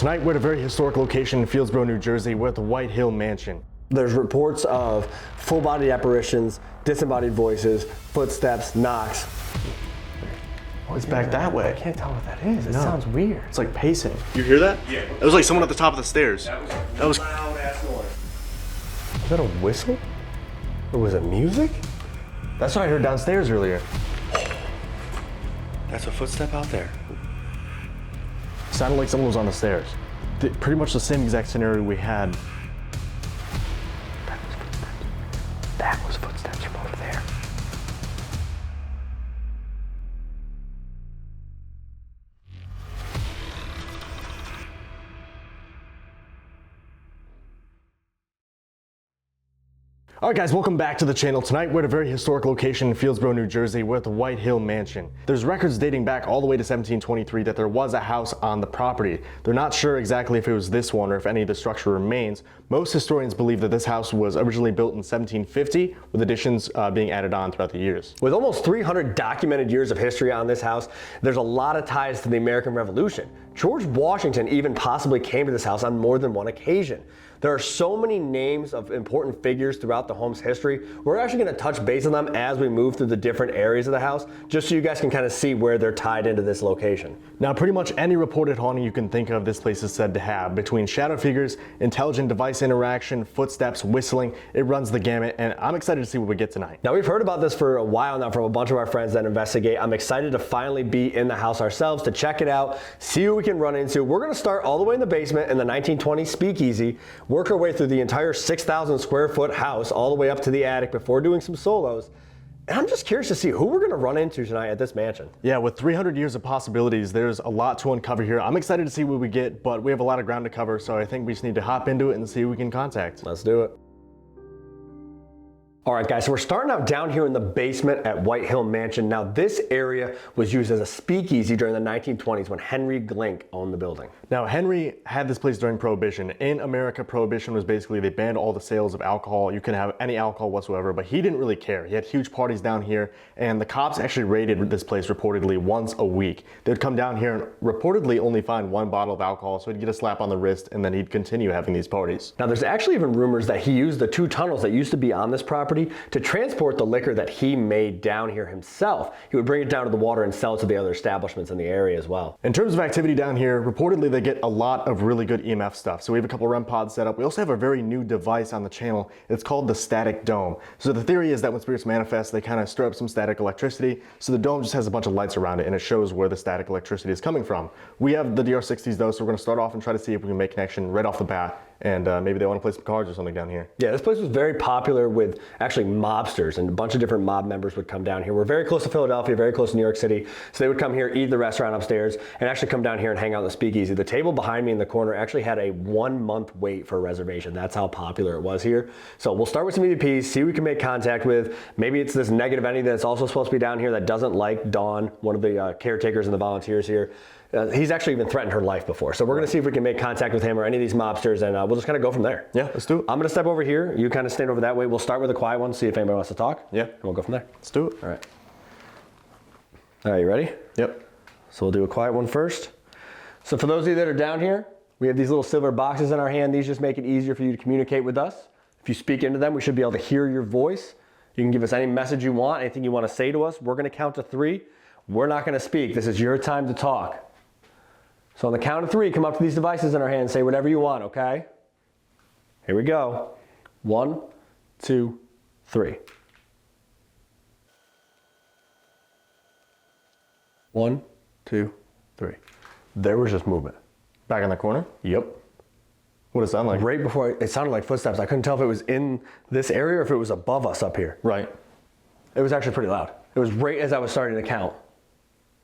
tonight we're at a very historic location in Fieldsboro, New Jersey. We're at the White Hill Mansion. There's reports of full-body apparitions, disembodied voices, footsteps, knocks. Oh, it's back that way. I can't tell what that is. It sounds weird. It's like pacing. You hear that? Yeah. It was like someone at the top of the stairs. That was loud ass noise. Was that a whistle? Or was it music? That's what I heard downstairs earlier. That's a footstep out there. Sounded like someone was on the stairs. Pretty much the same exact scenario we had. That was footsteps from over there. Alright guys, welcome back to the channel. Tonight we're at a very historic location in Fieldsboro, New Jersey. We're at the White Hill Mansion. There's records dating back all the way to 1723 that there was a house on the property. They're not sure exactly if it was this one or if any of the structure remains. Most historians believe that this house was originally built in 1750 with additions being added on throughout the years. With almost 300 documented years of history on this house, there's a lot of ties to the American Revolution. George Washington even possibly came to this house on more than one occasion. There are so many names of important figures throughout the home's history. We're actually going to touch base on them as we move through the different areas of the house, just so you guys can kind of see where they're tied into this location. Now, pretty much any reported haunting you can think of, this place is said to have. Between shadow figures, intelligent device interaction, footsteps, whistling, it runs the gamut, and I'm excited to see what we get tonight. Now, we've heard about this for a while now from a bunch of our friends that investigate. I'm excited to finally be in the house ourselves to check it out, see what we can run into. We're going to start all the way in the basement in the 1920s Speakeasy, work our way through the entire 6,000 square foot house all the way up to the attic before doing some solos. And I'm just curious to see who we're going to run into tonight at this mansion. Yeah, with 300 years of possibilities, there's a lot to uncover here. I'm excited to see what we get, but we have a lot of ground to cover, so I think we just need to hop into it and see who we can contact. Let's do it. All right, guys, so we're starting out down here in the basement at White Hill Mansion. Now, this area was used as a speakeasy during the 1920s when Henry Glink owned the building. Now, Henry had this place during Prohibition. In America, Prohibition was basically they banned all the sales of alcohol. You couldn't have any alcohol whatsoever, but he didn't really care. He had huge parties down here, and the cops actually raided this place reportedly once a week. They'd come down here and reportedly only find one bottle of alcohol, so he'd get a slap on the wrist, and then he'd continue having these parties. Now, there's actually even rumors that he used the two tunnels that used to be on this property to transport the liquor that he made down here himself. He would bring it down to the water and sell it to the other establishments in the area as well. In terms of activity down here, reportedly they get a lot of really good EMF stuff. So we have a couple REM pods set up. We also have a very new device on the channel. It's called the static dome. So the theory is that when spirits manifest, they kind of stir up some static electricity. So the dome just has a bunch of lights around it and it shows where the static electricity is coming from. We have the DR60s though, so we're going to start off and try to see if we can make connection right off the bat. And maybe they want to play some cards or something down here. Yeah, this place was very popular with actually mobsters, and a bunch of different mob members would come down here. We're very close to Philadelphia, very close to New York City. So they would come here, eat the restaurant upstairs, and actually come down here and hang out in the Speakeasy. The table behind me in the corner actually had a 1-month wait for a reservation. That's how popular it was here. So we'll start with some EVPs, see who we can make contact with. Maybe it's this negative entity that's also supposed to be down here that doesn't like Dawn, one of the caretakers and the volunteers here. He's actually even threatened her life before. So we're going to see if we can make contact with him or any of these mobsters, and we'll just kind of go from there. Yeah, let's do it. I'm going to step over here. You kind of stand over that way. We'll start with a quiet one, see if anybody wants to talk. Yeah. And we'll go from there. Let's do it. All right. All right, you ready? Yep. So we'll do a quiet one first. So for those of you that are down here, we have these little silver boxes in our hand. These just make it easier for you to communicate with us. If you speak into them, we should be able to hear your voice. You can give us any message you want, anything you want to say to us. We're going to count to 3. We're not going to speak. This is your time to talk. So on the count of 3, come up to these devices in our hand, say whatever you want, okay? Here we go. 1, 2, 3. 1, 2, 3. There was just movement. Back in the corner? Yep. What does it sound like? Right before, it sounded like footsteps. I couldn't tell if it was in this area or if it was above us up here. Right. It was actually pretty loud. It was right as I was starting to count.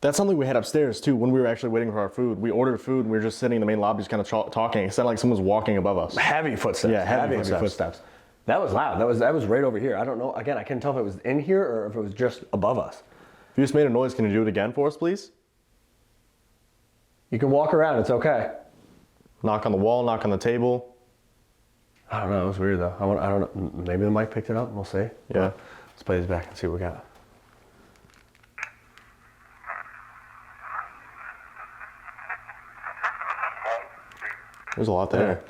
That's something we had upstairs too when we were actually waiting for our food. We ordered food and we were just sitting in the main lobby just kind of talking. It sounded like someone was walking above us. Heavy footsteps. Yeah, heavy footsteps. That was loud. That was right over here. I don't know. Again, I couldn't tell if it was in here or if it was just above us. If you just made a noise, can you do it again for us, please? You can walk around. It's okay. Knock on the wall, knock on the table. I don't know. It was weird though. I don't know. Maybe the mic picked it up. We'll see. Yeah. Let's play this back and see what we got. There's a lot there.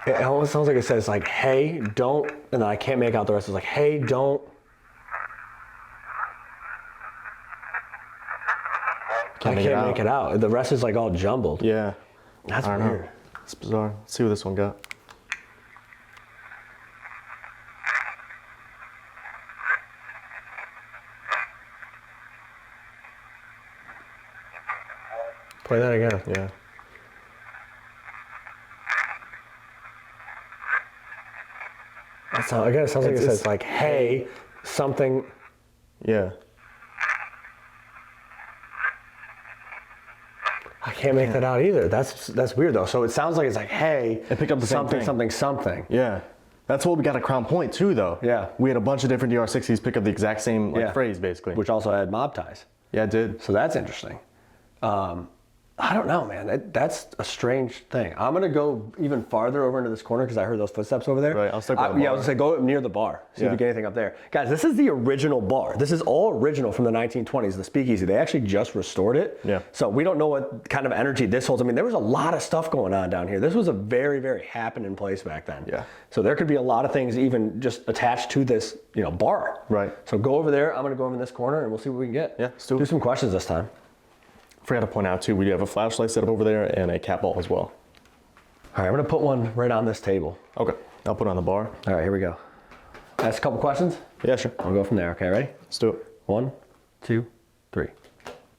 It almost sounds like it says like, hey, don't, and then I can't make out the rest. It's like, hey, don't. I can't make it out. The rest is like all jumbled. Yeah. That's I don't weird. know. It's bizarre. Let's see what this one got. Play that again. Yeah. Again, it sounds like it says like, hey, something. Yeah. I can't make that out either. That's weird though. So it sounds like it's like, hey, And pick up the same something, thing. something, something. Yeah. That's what we got at Crown Point too, though. Yeah. We had a bunch of different DR60s pick up the exact same phrase, basically. Which also had mob ties. Yeah, it did. So that's interesting. I don't know, man. That's a strange thing. I'm gonna go even farther over into this corner because I heard those footsteps over there. Right, I'll stick by the Yeah, I bar. was gonna say go near the bar. See if you get anything up there. Guys, this is the original bar. This is all original from the 1920s, the Speakeasy. They actually just restored it. Yeah. So we don't know what kind of energy this holds. I mean, there was a lot of stuff going on down here. This was a very, very happening place back then. Yeah. So there could be a lot of things even just attached to this, bar. Right. So go over there. I'm gonna go over in this corner and we'll see what we can get. Yeah, let's do it. Do some questions this time. Forgot to point out too, we do have a flashlight set up over there and a cat ball as well. All right, I'm gonna put one right on this table. Okay. I'll put it on the bar. All right, here we go. Ask a couple questions. Yeah, sure. I'll go from there. Okay, ready? Let's do it. 1, 2, 3.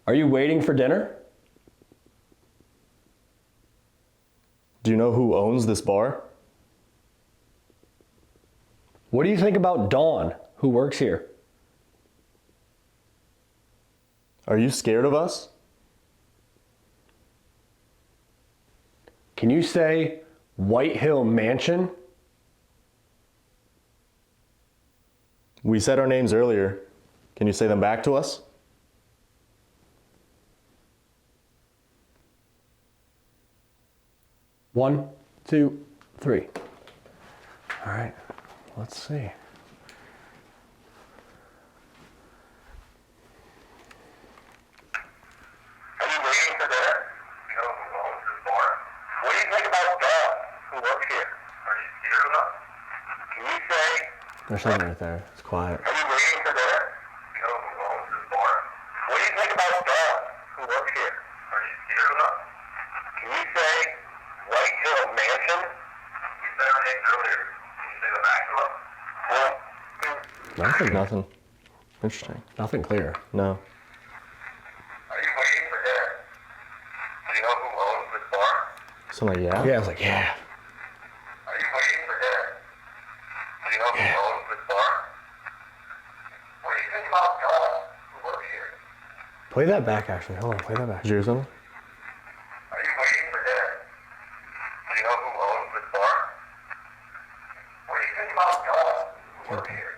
Are you waiting for dinner? Do you know who owns this bar? What do you think about Dawn, who works here? Are you scared of us? Can you say White Hill Mansion? We said our names earlier. Can you say them back to us? One, two, three. All right, let's see. Are you waiting for dinner? You know who owns this bar? What do you think about Dawn, who works here? Are you scared of us? Can you say, There's something right there. It's quiet. are you waiting for dinner? You know who owns this bar? What do you think about Dawn, who works here? Are you scared of us? Can you say, White Hill Mansion? We said our names earlier. Can you say them back to us? One, two. Nothing. Interesting. Nothing clear. No. Are you waiting for dinner? Do you know who owns this bar? Something like, yeah? Yeah, I was like, yeah. Are you waiting for dinner? Do you know who owns this bar? What do you think about Dawn, who works here? Play that back, actually. Hold on, play that back. Did you hear something? Are you waiting for dinner? Do you know who owns this bar? What do you think about Dawn, who works here?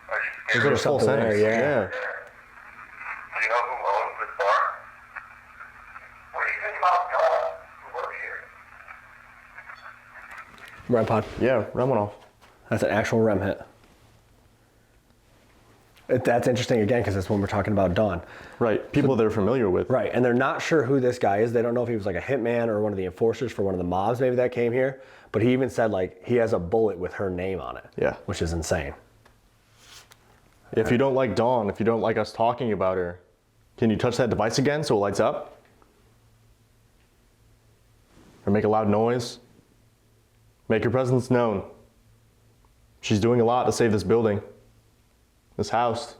Are you There's scared? a full something sentence. there, yeah. Do you know who owns this bar? What do you think about Dawn, who works here? REM pod. Yeah, run one off. That's an actual REM hit. That's interesting again because that's when we're talking about Dawn. Right. People they're familiar with. Right, and they're not sure who this guy is. They don't know if he was like a hitman or one of the enforcers for one of the mobs maybe that came here. But he even said like he has a bullet with her name on it. Yeah. Which is insane. If you don't like Dawn, if you don't like us talking about her, can you touch that device again so it lights up? Or make a loud noise? Make your presence known. She's doing a lot to save this building, this house.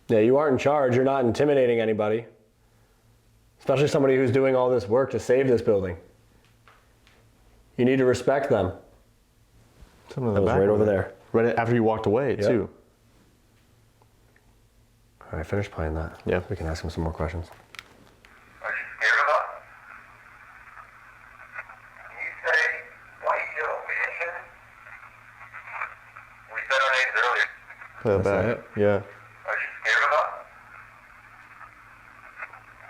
Yeah, you aren't in charge. You're not intimidating anybody. Especially somebody who's doing all this work to save this building. You need to respect them. Something in That the was back right over there. there. Right after you walked away, too. All right, finish playing that. Yeah. We can ask him some more questions. Are you scared of us? Can you say White Hill Mansion? We said our names earlier. Play that That's back. Yeah. Are you scared of us?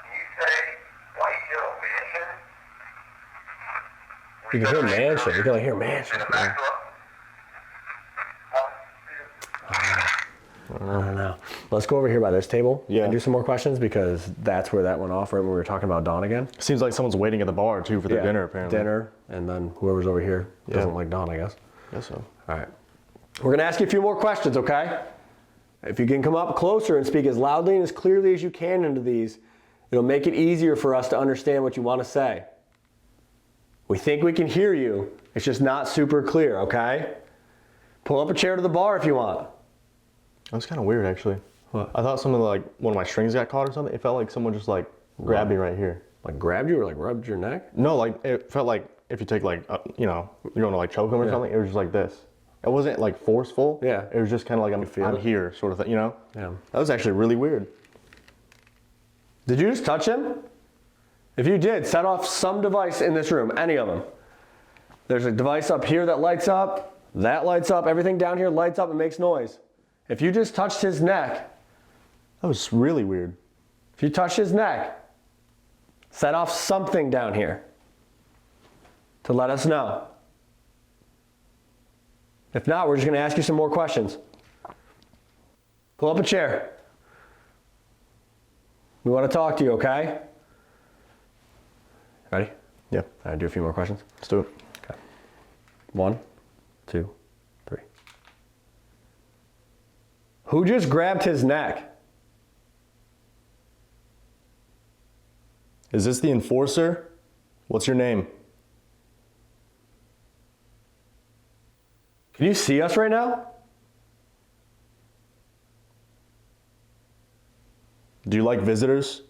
Can you say White Hill Mansion? You can hear mansion. You can like hear mansion. Say them back to us. I don't know. Let's go over here by this table and do some more questions because that's where that went off right when we were talking about Dawn again. Seems like someone's waiting at the bar too for their dinner apparently. Dinner, and then whoever's over here doesn't like Dawn, I guess. Guess so. All right. We're going to ask you a few more questions, okay? If you can come up closer and speak as loudly and as clearly as you can into these, it'll make it easier for us to understand what you want to say. We think we can hear you. It's just not super clear, okay? Pull up a chair to the bar if you want. That was kind of weird actually. What? I thought something like one of my strings got caught or something. It felt like someone just like grabbed me right here. Like grabbed you or like rubbed your neck? No, like it felt like if you take like, you know, you're going to like choke them or something, it was just like this. It wasn't like forceful. Yeah. It was just kind of like I'm here sort of thing, you know? Yeah. That was actually really weird. Did you just touch him? If you did, set off some device in this room, any of them. There's a device up here that lights up, everything down here lights up and makes noise. If you just touched his neck, That was really weird. if you touch his neck, set off something down here to let us know. If not, we're just going to ask you some more questions. Pull up a chair. We want to talk to you, okay? Ready? Yeah. Can I do a few more questions? Let's do it. Okay. 1, 2, 3. Who just grabbed his neck? Is this the enforcer? What's your name? Can you see us right now? Do you like visitors?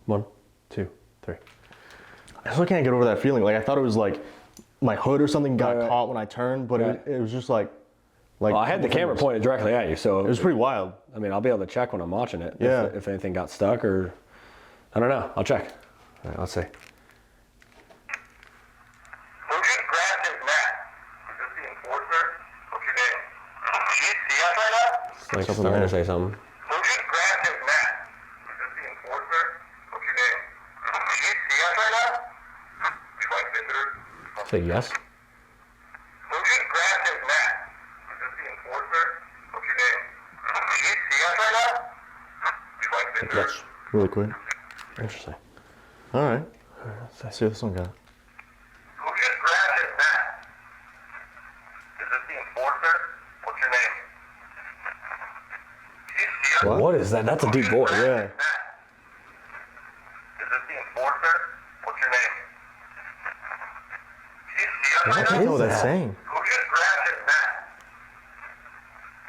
1, 2, 3. I still can't get over that feeling. Like I thought it was like my hood or something got Right. caught when I turned, but it was just like Well, I had the camera pointed directly at you, so It was pretty wild. I mean, I'll be able to check when I'm watching it. Yeah. If anything got stuck or I don't know. I'll check. All right, let's see. Who just grabbed his neck? Is this the enforcer? What's your name? Can you see us right now? It's like Something starting there. to say something. Who just grabbed his neck? Is this the enforcer? What's your name? Can you see us right now? Do you like visitors? Say yes. Who just grabbed his neck? Is this the enforcer? What's your name? Can you see us right now? Do you like visitors? Really quick. Interesting. All right. Let's see what this one got. Who just grabbed his neck? Is this the enforcer? What's your name? Can you see us? What is that? That's a deep voice. Yeah. Is this the enforcer? What's your name? Can you see us I right don't now? know what that's saying. Who just grabbed his neck?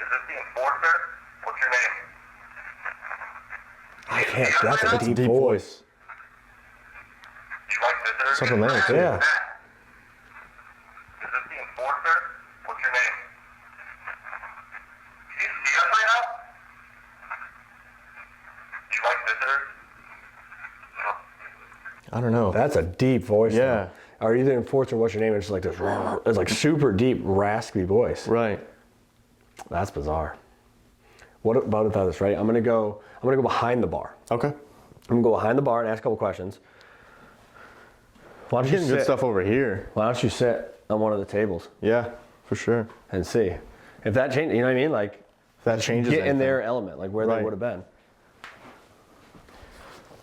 Is this the enforcer? What's your name? I can't. That's a That's a deep deep voice. voice. Do you like visitors? Something there, too. Yeah. Is this the enforcer? What's your name? Can you see us right now? Do you like visitors? No. I don't know. That's a deep voice. Yeah. though. Are you the enforcer? What's your name? It's like this. It's like super deep, raspy voice. Right. That's bizarre. What about this? Right. I'm gonna go behind the bar. Okay. I'm gonna go behind the bar and ask a couple questions. Why I'm don't you getting good sit? stuff over here. Why don't you sit on one of the tables Yeah, for sure. and see if that changes? You know what I mean? Like If that changes get in anything. their element, like where Right. they would have been.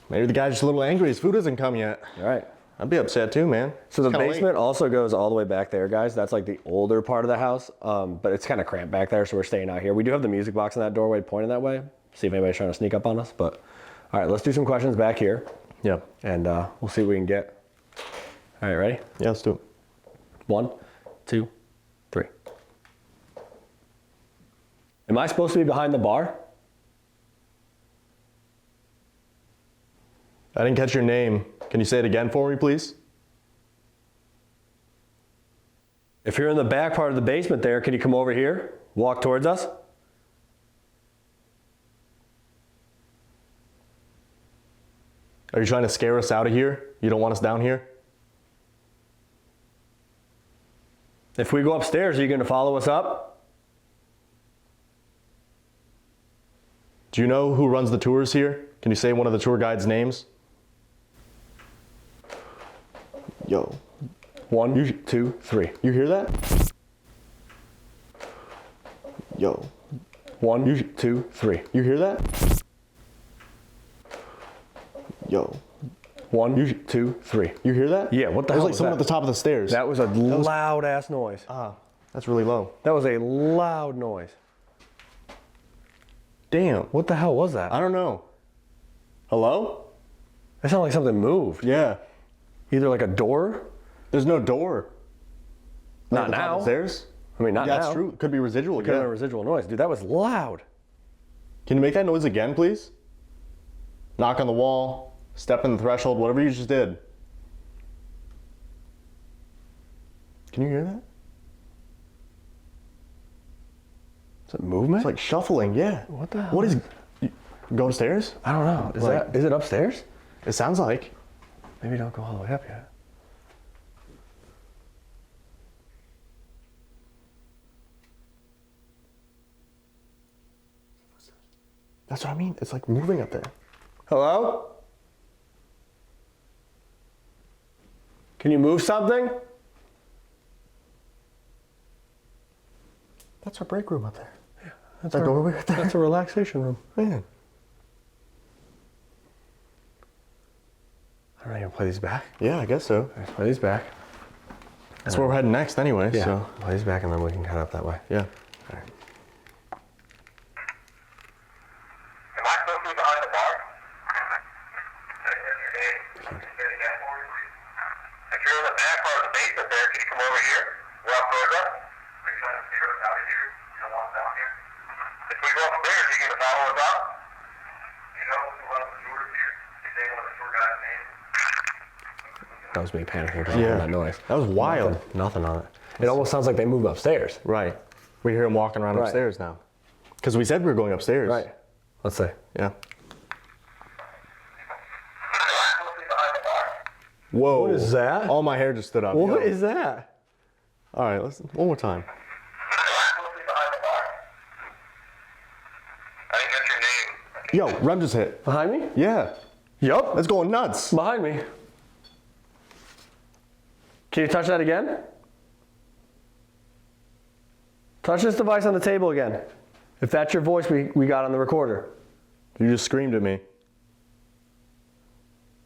Maybe the guy's just a little angry his food hasn't come yet. All right. I'd be upset too, man. So the It's kinda basement also goes all the way back there, guys. That's like the older part of the house, but it's kind of cramped back there, so we're staying out here. We do have the music box in that doorway pointing that way. See if anybody's trying to sneak up on us. But all right, let's do some questions back here, late. Yeah. and we'll see what we can get. All right, ready? Yeah, let's do it. 1, 2, 3. Am I supposed to be behind the bar? I didn't catch your name. Can you say it again for me, please? If you're in the back part of the basement there, can you come over here? Walk towards us? Are you trying to scare us out of here? You don't want us down here? If we go upstairs, are you going to follow us up? Do you know who runs the tours here? Can you say one of the tour guides' names? Yo, 1, 2, 3. you hear that? Yo. 1, 2, 3. You hear that? Yo. 1, 2, 3. You hear that? Yeah, what the It was hell like was someone that? at the top of the stairs. That was a loud ass noise. That's really low. That was a loud noise. Damn. What the hell was that? I don't know. Hello? That sounded like something moved. Yeah. Either like a door. There's no door. Not At the top now. of the stairs? I mean, not Yeah, now. that's true. Could be residual. Could have Yeah. been a residual noise. Dude, that was loud. Can you make that noise again, please? Knock on the wall, step in the threshold, whatever you just did. Can you hear that? Is it movement? It's like shuffling, yeah. What the hell? What is... You go upstairs? I don't know. Like- Is it upstairs? It sounds like. Maybe don't go all the way up yet. That's what I mean. It's like moving up there. Hello? Can you move something? That's our break room up there. That's That doorway right there. That's a relaxation room. Man. I don't know, you want to play these back? Yeah, I guess so. Let's play these back. That's where we're heading next anyway, Yeah. so. Play these back and then we can head up that way. Yeah. Am I supposed to be behind the bar? If you're in the back part of the basement there, can you come over here? Walk towards us? Are you trying to steer us out of here? You don't want us down here? If we go upstairs, you gonna follow us up? You know who runs the tours here? Did you say one of the tour guys' names? That was me panicking because I Yeah. heard that noise. That was wild. Nothing on it. It almost sounds like they moved upstairs. Right. We hear him walking around Right. upstairs now. Because we said we were going upstairs. Right. Let's see. Yeah. Supposed to be behind the bar. Whoa. What is that? All my hair just stood up. What Yo. is that? All right, listen. One more time. Supposed to be behind the bar. I didn't get your name. Yo, Rem just hit. Behind me? Yeah. Yup. That's going nuts. Behind me. Can you touch that again? Touch this device on the table again. If that's your voice we got on the recorder. You just screamed at me.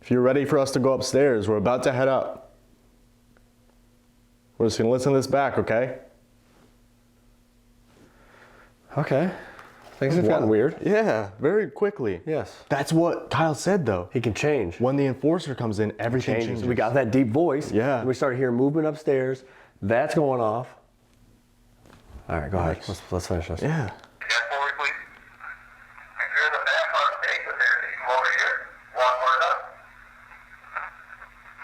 If you're ready for us to go upstairs, we're about to head up. We're just going to listen to this back, okay? Okay. Things have gotten weird. Yeah, very quickly. Yes. That's what Kyle said, though. He can change. When the enforcer comes in, everything changes. We got that deep voice. Yeah. And we started hearing movement upstairs. That's going off. All right, go ahead. Nice. Let's finish this. Yeah. Yes, forward, please. If you're in the back part of the basement there, can you come over here? Walk towards us?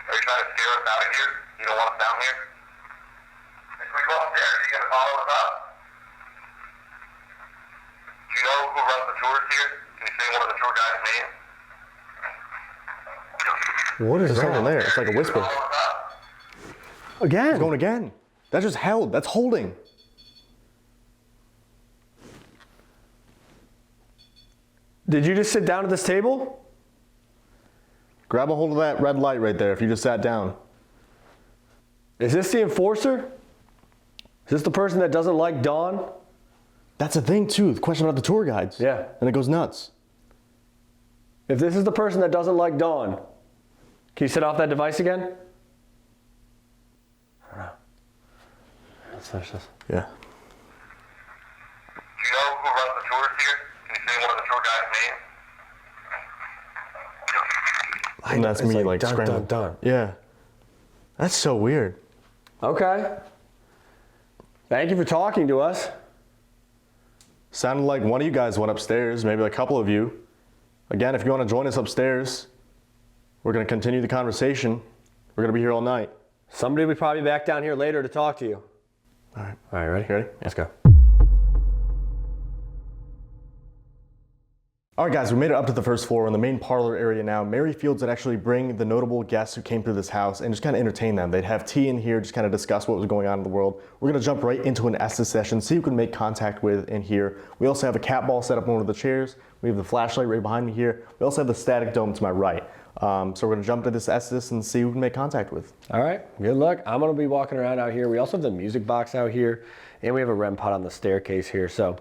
Are you trying to steer us out of here? You don't want us down here? If we go upstairs, are you going to follow us up? Do you know who runs the tours here? Can you say one of the tour guys' names? What is There's something there. It's like a whisper. Follow us up. Again. Going again. That just held. That's holding. Did you just sit down at this table? Grab a hold of that red light right there if you just sat down. Is this the enforcer? Is this the person that doesn't like Dawn? That's a thing, too. The question about the tour guides. Yeah. And it goes nuts. If this is the person that doesn't like Dawn, can you set off that device again? I don't know. Let's finish this. Yeah. Do you know who runs the tours here? Can you say one of the tour guys' names? And that's It's me, like like, dun, scrambling. dun, dun. Yeah. That's so weird. Okay. Thank you for talking to us. Sounded like one of you guys went upstairs, maybe a couple of you. Again, if you want to join us upstairs, we're going to continue the conversation. We're going to be here all night. Somebody will probably be back down here later to talk to you. All right. All right, ready? You ready? Let's go. All right, guys, we made it up to the first floor in the main parlor area now. Mary Fields would actually bring the notable guests who came through this house and just kind of entertain them. They'd have tea in here, just kind of discuss what was going on in the world. We're going to jump right into an Estes session, see who can make contact with in here. We also have a cat ball set up on one of the chairs. We have the flashlight right behind me here. We also have the static dome to my right. So we're going to jump into this Estes and see who we can make contact with. All right, good luck. I'm going to be walking around out here. We also have the music box out here, and we have a REM pod on the staircase here. So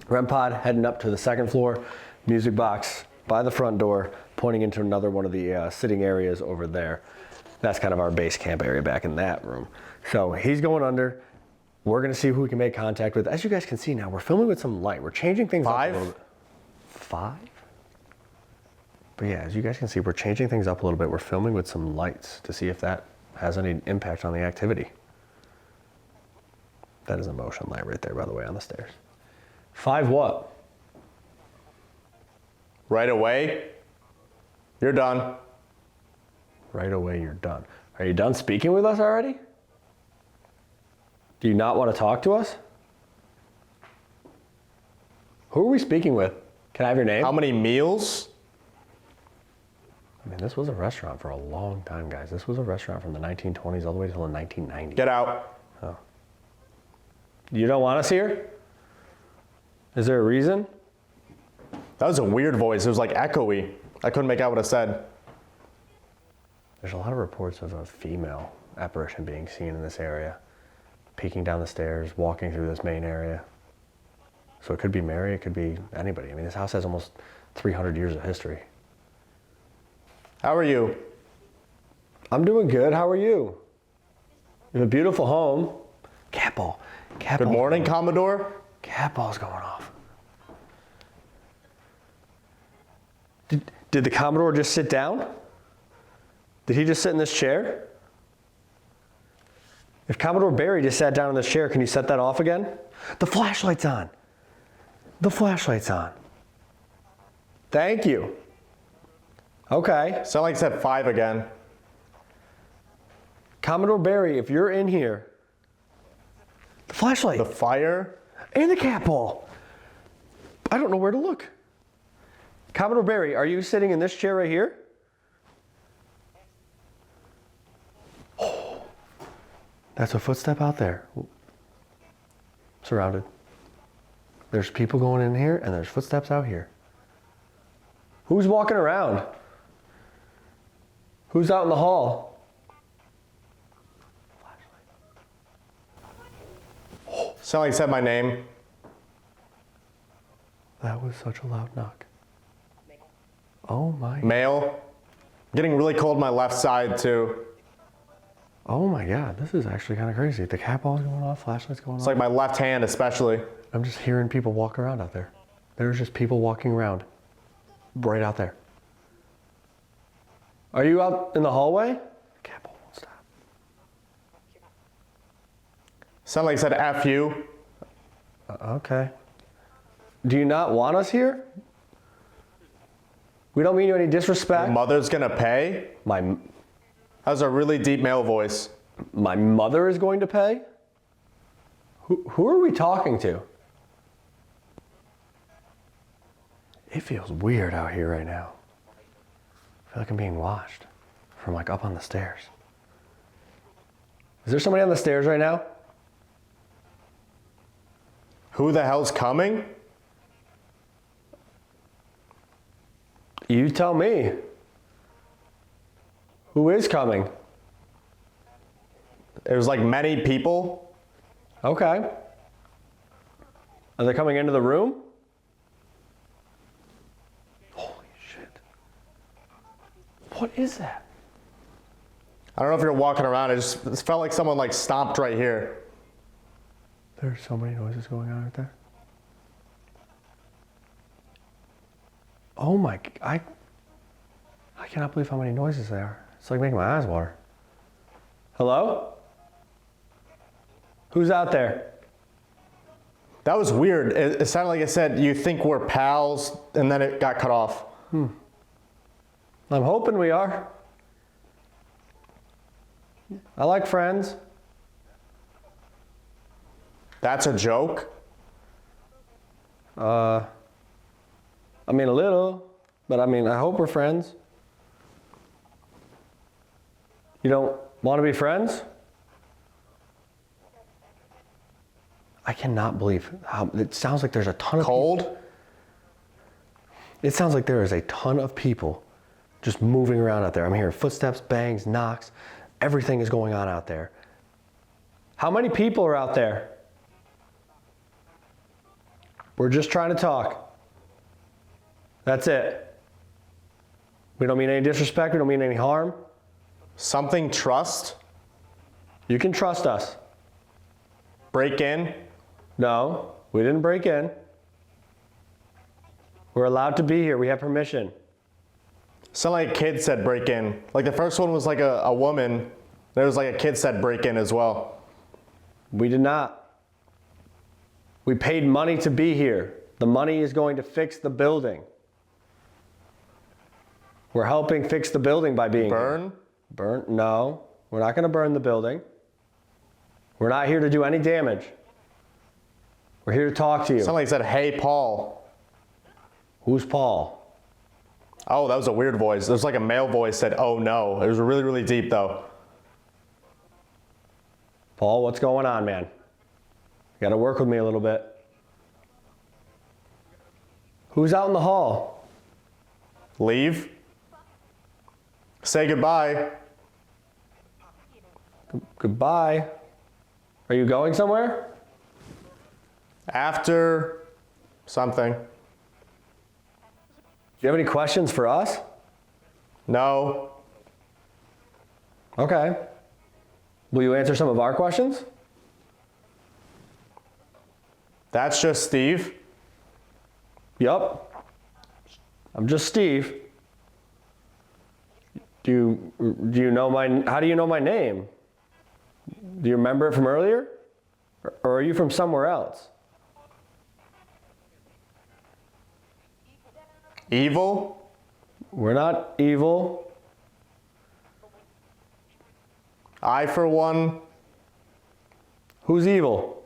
REM pod heading up to the second floor, music box by the front door, pointing into another one of the sitting areas over there. That's kind of our base camp area back in that room. So he's going under. We're gonna see who we can make contact with. As you guys can see now, we're filming with some light. We're changing things up a little bit. 5? But yeah, as you guys can see, we're changing things up a little bit. We're filming with some lights to see if that has any impact on the activity. That is a motion light right there, by the way, on the stairs. 5 what? Right away, you're done. Right away, you're done. Are you done speaking with us already? Do you not want to talk to us? Who are we speaking with? Can I have your name? How many meals? I mean, this was a restaurant for a long time, guys. This was a restaurant from the 1920s all the way till the 1990s. Get out. Oh. You don't want us here? Is there a reason? That was a weird voice. It was like echoey. I couldn't make out what it said. There's a lot of reports of a female apparition being seen in this area, peeking down the stairs, walking through this main area. So it could be Mary, it could be anybody. I mean, this house has almost 300 years of history. How are you? I'm doing good. How are you? You have a beautiful home. Cat ball. Good morning, Commodore. Cat ball's going off. Did the Commodore just sit down? Did he just sit in this chair? If Commodore Barry just sat down in this chair, can you set that off again? The flashlight's on. The flashlight's on. Thank you. Okay. Sound like it said 5 again. Commodore Barry, if you're in here, the flashlight. The fire? And the cat ball. I don't know where to look. Commodore Barry, are you sitting in this chair right here? Oh, that's a footstep out there. Surrounded. There's people going in here and there's footsteps out here. Who's walking around? Who's out in the hall? Sound like it said my name. That was such a loud knock. Oh my. Male. Getting really cold my left side too. Oh my God, this is actually kind of crazy. The cat ball's going off, flashlight's going off. It's like my left hand especially. I'm just hearing people walk around out there. There's just people walking around right out there. Are you out in the hallway? The cat ball won't stop. Sound like it said F you. Okay. Do you not want us here? We don't mean you any disrespect. Your mother's gonna pay? My That was a really deep male voice. mother is going to pay? Who are we talking to? It feels weird out here right now. I feel like I'm being watched from like up on the stairs. Is there somebody on the stairs right now? Who the hell's coming? You tell me. Who is coming? It was like many people. Okay. Are they coming into the room? Holy shit. What is that? I don't know if you're walking around. It felt like someone like stomped right here. There's so many noises going on right there. Oh my, I cannot believe how many noises there are. It's like making my eyes water. Hello? Who's out there? That was weird. It sounded like it said, you think we're pals, and then it got cut off. I'm hoping we are. I like friends. That's a joke? I mean a little, but I mean I hope we're friends. You don't want to be friends? I cannot believe how it sounds like there's a ton of Cold? It sounds like there is a ton of people just moving around out there. I'm hearing footsteps, bangs, knocks. Everything is going on out there. How many people are out there? We're just trying to talk. That's it. We don't mean any disrespect. We don't mean any harm. Something trust? You can trust us. Break in? No, we didn't break in. We're allowed to be here. We have permission. Sound like a kid said break in. Like the first one was like a woman. There was like a kid said break in as well. We did not. We paid money to be here. The money is going to fix the building. We're helping fix the building by being Burn? here. Burn? No, we're not going to burn the building. We're not here to do any damage. We're here to talk to you. Sound like he said, hey, Paul. Who's Paul? Oh, that was a weird voice. There's like a male voice said, oh no. It was really, really deep though. Paul, what's going on, man? You got to work with me a little bit. Who's out in the hall? Leave. Say goodbye. Goodbye. Are you going somewhere? After something. Do you have any questions for us? No. Okay. Will you answer some of our questions? That's just Steve. Yup. I'm just Steve. Do you know how do you know my name? Do you remember it from earlier? Or are you from somewhere else? Evil? We're not evil. I, for one. Who's evil?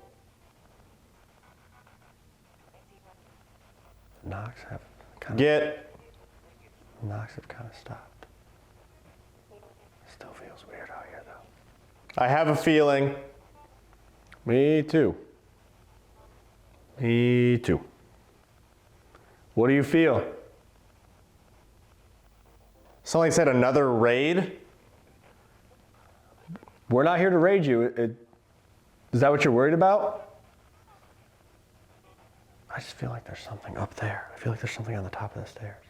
Knocks have kind of stopped. Still feels weird out here though. I have a feeling. Me too. Me too. What do you feel? Somebody said another raid? We're not here to raid you. Is that what you're worried about? I just feel like there's something up there. I feel like there's something on the top of the stairs.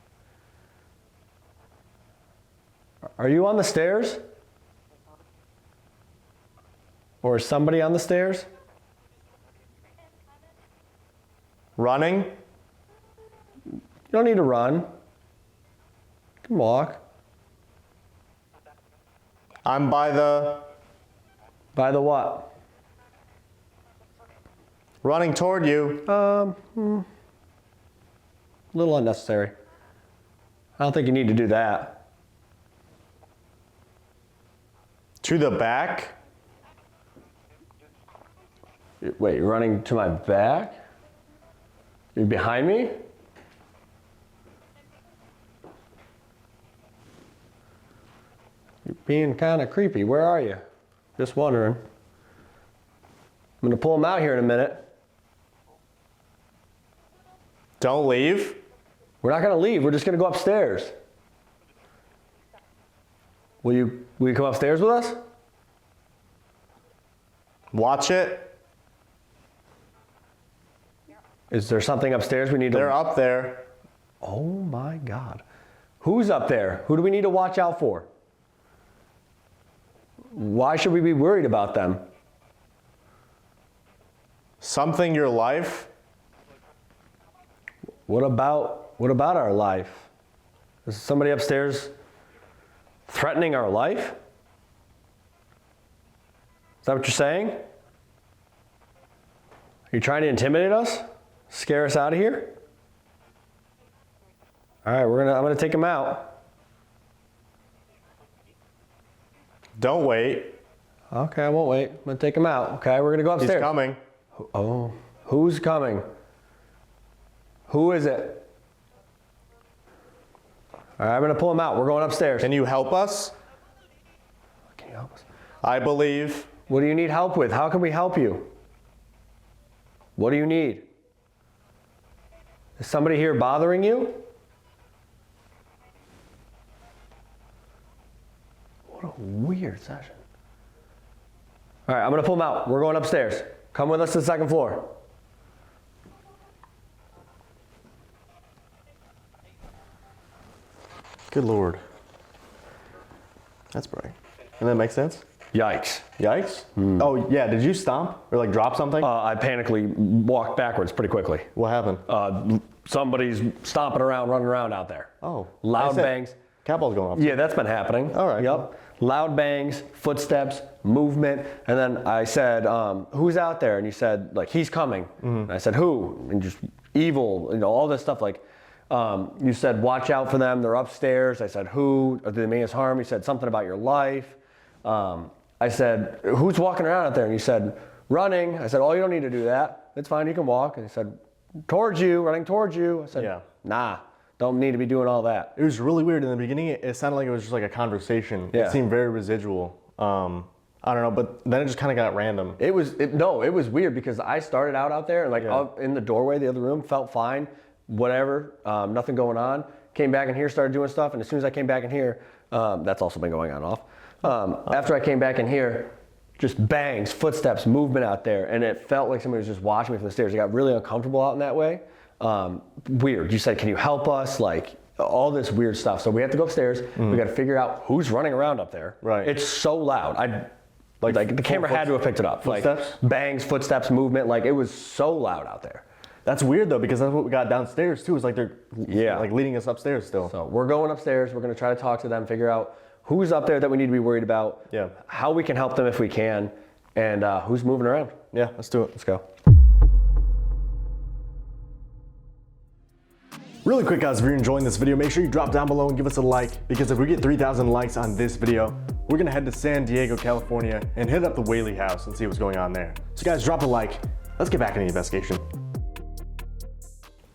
Are you on the stairs? Or is somebody on the stairs? Running? You don't need to run. You can walk. I'm by the... By the what? Running toward you. A little unnecessary. I don't think you need to do that. To the back? Wait, you're running to my back? You're behind me? You're being kind of creepy. Where are you? Just wondering. I'm going to pull him out here in a minute. Don't leave. We're not going to leave. We're just going to go upstairs. Will you come upstairs with us? Watch it. Is there something upstairs we need to... They're up there. Oh my God. Who's up there? Who do we need to watch out for? Why should we be worried about them? Something your life? What about our life? Is somebody upstairs threatening our life? Is that what you're saying? Are you trying to intimidate us? Scare us out of here? All right, I'm gonna take him out. Don't wait. Okay, I won't wait. I'm gonna take him out. Okay, we're gonna go upstairs. He's coming. Oh, who's coming? Who is it? All right, I'm gonna pull him out. We're going upstairs. Can you help us? Can you help us? I believe. What do you need help with? How can we help you? What do you need? Is somebody here bothering you? What a weird session. All right, I'm gonna pull him out. We're going upstairs. Come with us to the second floor. Good Lord. That's bright. And that makes sense? Yikes. Yikes. Oh, yeah. Did you stomp or like drop something? I panically walked backwards pretty quickly. What happened? Somebody's stomping around, running around out there. Oh. Loud bangs. Cat ball's going off. Yeah, that's been happening. All right. Yep. Loud bangs, footsteps, movement. And then I said, who's out there? And you said, like, he's coming. And I said, who? And just evil, all this stuff. Like, you said, watch out for them. They're upstairs. I said, who? Or did they mean us harm? You said something about your life. I said, who's walking around out there? And you said, running. I said, oh, you don't need to do that. It's fine. You can walk. And he said, towards you, running towards you. I said, Yeah. nah, don't need to be doing all that. It was really weird in the beginning. It sounded like it was just like a conversation. Yeah. It seemed very residual. I don't know, but then it just kind of got random. It was weird because I started out there and like up in the doorway of the other room, felt fine, whatever, nothing going on. Came back in here, started doing stuff, and as soon as I came back in here, that's also been going on and off. After I came back in here, just bangs, footsteps, movement out there, and it felt like somebody was just watching me from the stairs. I got really uncomfortable out in that way. Weird. You said, can you help us? Like all this weird stuff. So we have to go upstairs. We got to figure out who's running around up there. Right. It's so loud. Like the camera had to have picked it up. Footsteps? Like bangs, footsteps, movement. Like it was so loud out there. That's weird though, because that's what we got downstairs too. It's like they're like leading us upstairs still. So we're going upstairs. We're going to try to talk to them, figure out who's up there that we need to be worried about. Yeah. How we can help them if we can, and who's moving around. Yeah, let's do it. Let's go. Really quick guys, if you're enjoying this video, make sure you drop down below and give us a like, because if we get 3,000 likes on this video, we're gonna head to San Diego, California and hit up the Whaley house and see what's going on there. So guys, drop a like. Let's get back into the investigation.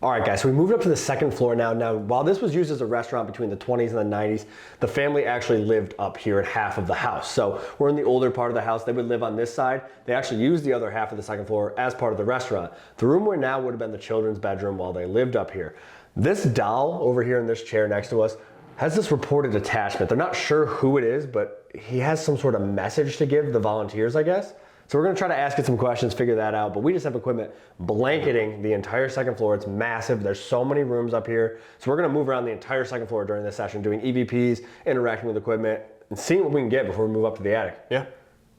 All right, guys, so we moved up to the second floor now. Now, while this was used as a restaurant between the 20s and the 90s, the family actually lived up here at half of the house. So we're in the older part of the house. They would live on this side. They actually used the other half of the second floor as part of the restaurant. The room we're in now would have been the children's bedroom while they lived up here. This doll over here in this chair next to us has this reported attachment. They're not sure who it is, but he has some sort of message to give the volunteers, I guess. So we're gonna try to ask it some questions, figure that out, but we just have equipment blanketing the entire second floor. It's massive. There's so many rooms up here. So we're gonna move around the entire second floor during this session, doing EVPs, interacting with equipment, and seeing what we can get before we move up to the attic. Yeah.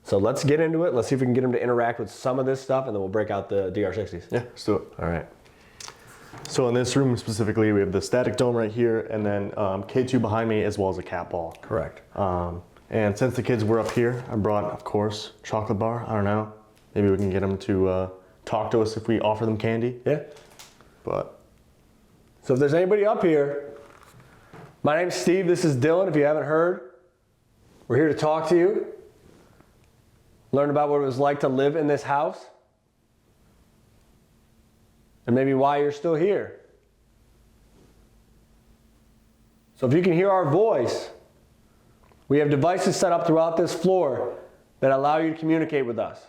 So let's get into it. Let's see if we can get them to interact with some of this stuff, and then we'll break out the DR60s. Yeah, let's do it. All right. So in this room specifically, we have the static dome right here, and then K2 behind me, as well as a cat ball. Correct. And since the kids were up here, I brought, of course, chocolate bar. I don't know. Maybe we can get them to talk to us if we offer them candy. Yeah. But So if there's anybody up here, my name's Steve. This is Dylan. If you haven't heard, we're here to talk to you, learn about what it was like to live in this house, and maybe why you're still here. So if you can hear our voice, we have devices set up throughout this floor that allow you to communicate with us.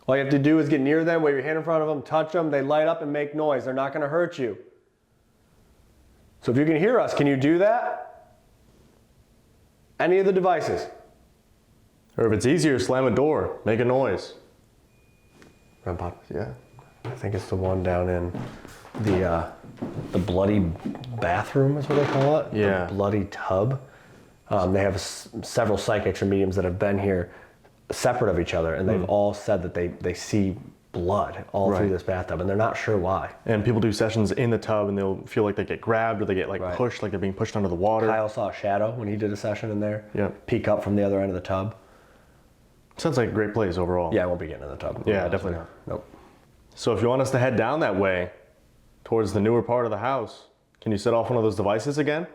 All you have to do is get near them, wave your hand in front of them, touch them, they light up and make noise. They're not going to hurt you. So if you can hear us, can you do that? Any of the devices? or if it's easier, slam a door, make a noise. REM pod. Yeah. I think it's the one down in the bloody bathroom is what they call it. Yeah. The bloody tub. They have several psychics or mediums that have been here separate of each other, and they've all said that they see blood all through this bathtub, and they're not sure why. And people do sessions in the tub, and they'll feel like they get grabbed or they get like pushed, like they're being pushed under the water. Kyle saw a shadow when he did a session in there. Yep. Peek up from the other end of the tub. Sounds like a great place overall. Yeah, I won't be getting in the tub. Yeah, definitely not. Nope. So if you want us to head down that way towards the newer part of the house, can you set off one of those devices again?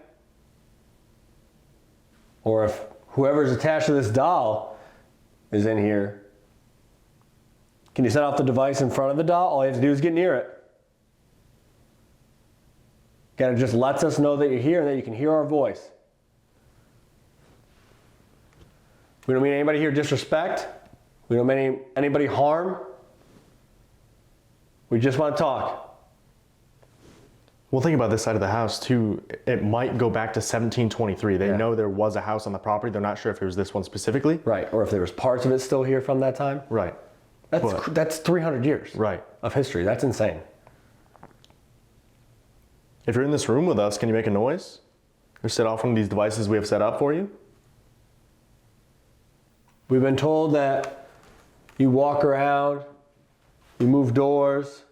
Or if whoever's attached to this doll is in here, can you set off the device in front of the doll? All you have to do is get near it. Kind of just lets us know that you're here and that you can hear our voice. We don't mean anybody here disrespect. We don't mean anybody harm. We just want to talk. Well, think about this side of the house too. It might go back to 1723. They know there was a house on the property. They're not sure if it was this one specifically. Right, or if there was parts of it still here from that time. Right. That's 300 years of history. That's insane. If you're in this room with us, can you make a noise? or set off one of these devices we have set up for you? We've been told that you walk around, you move doors.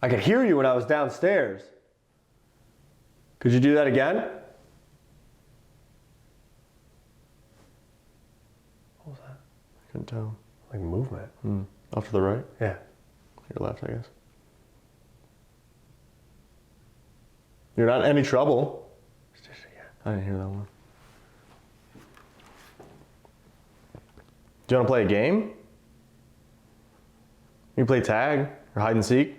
I could hear you when I was downstairs. Could you do that again? What was that? I couldn't tell. Like movement. Off to the right? Yeah. Your left, I guess. You're not in any trouble. I didn't hear that one. Do you want to play a game? You play tag or hide and seek?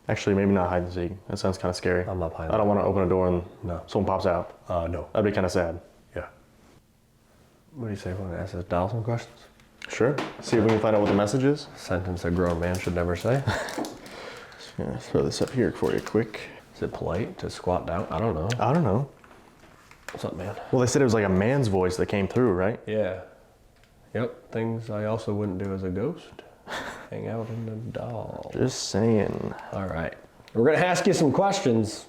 Actually, maybe not hide and seek. That sounds kind of scary. I'm not playing I don't want to open a door and No. someone pops out. No. That'd be kind of sad. Yeah. What do you say? Want to ask this doll some questions? Sure. See if we can find out what the message is. Sentence a grown man should never say. Just gonna throw this up here for you quick. Is it polite to squat down? I don't know. I don't know. What's up, man? Well, they said it was like a man's voice that came through, right? Yeah. Yep. Things I also wouldn't do as a ghost. Hang out in the doll. Just saying. All right. We're going to ask you some questions,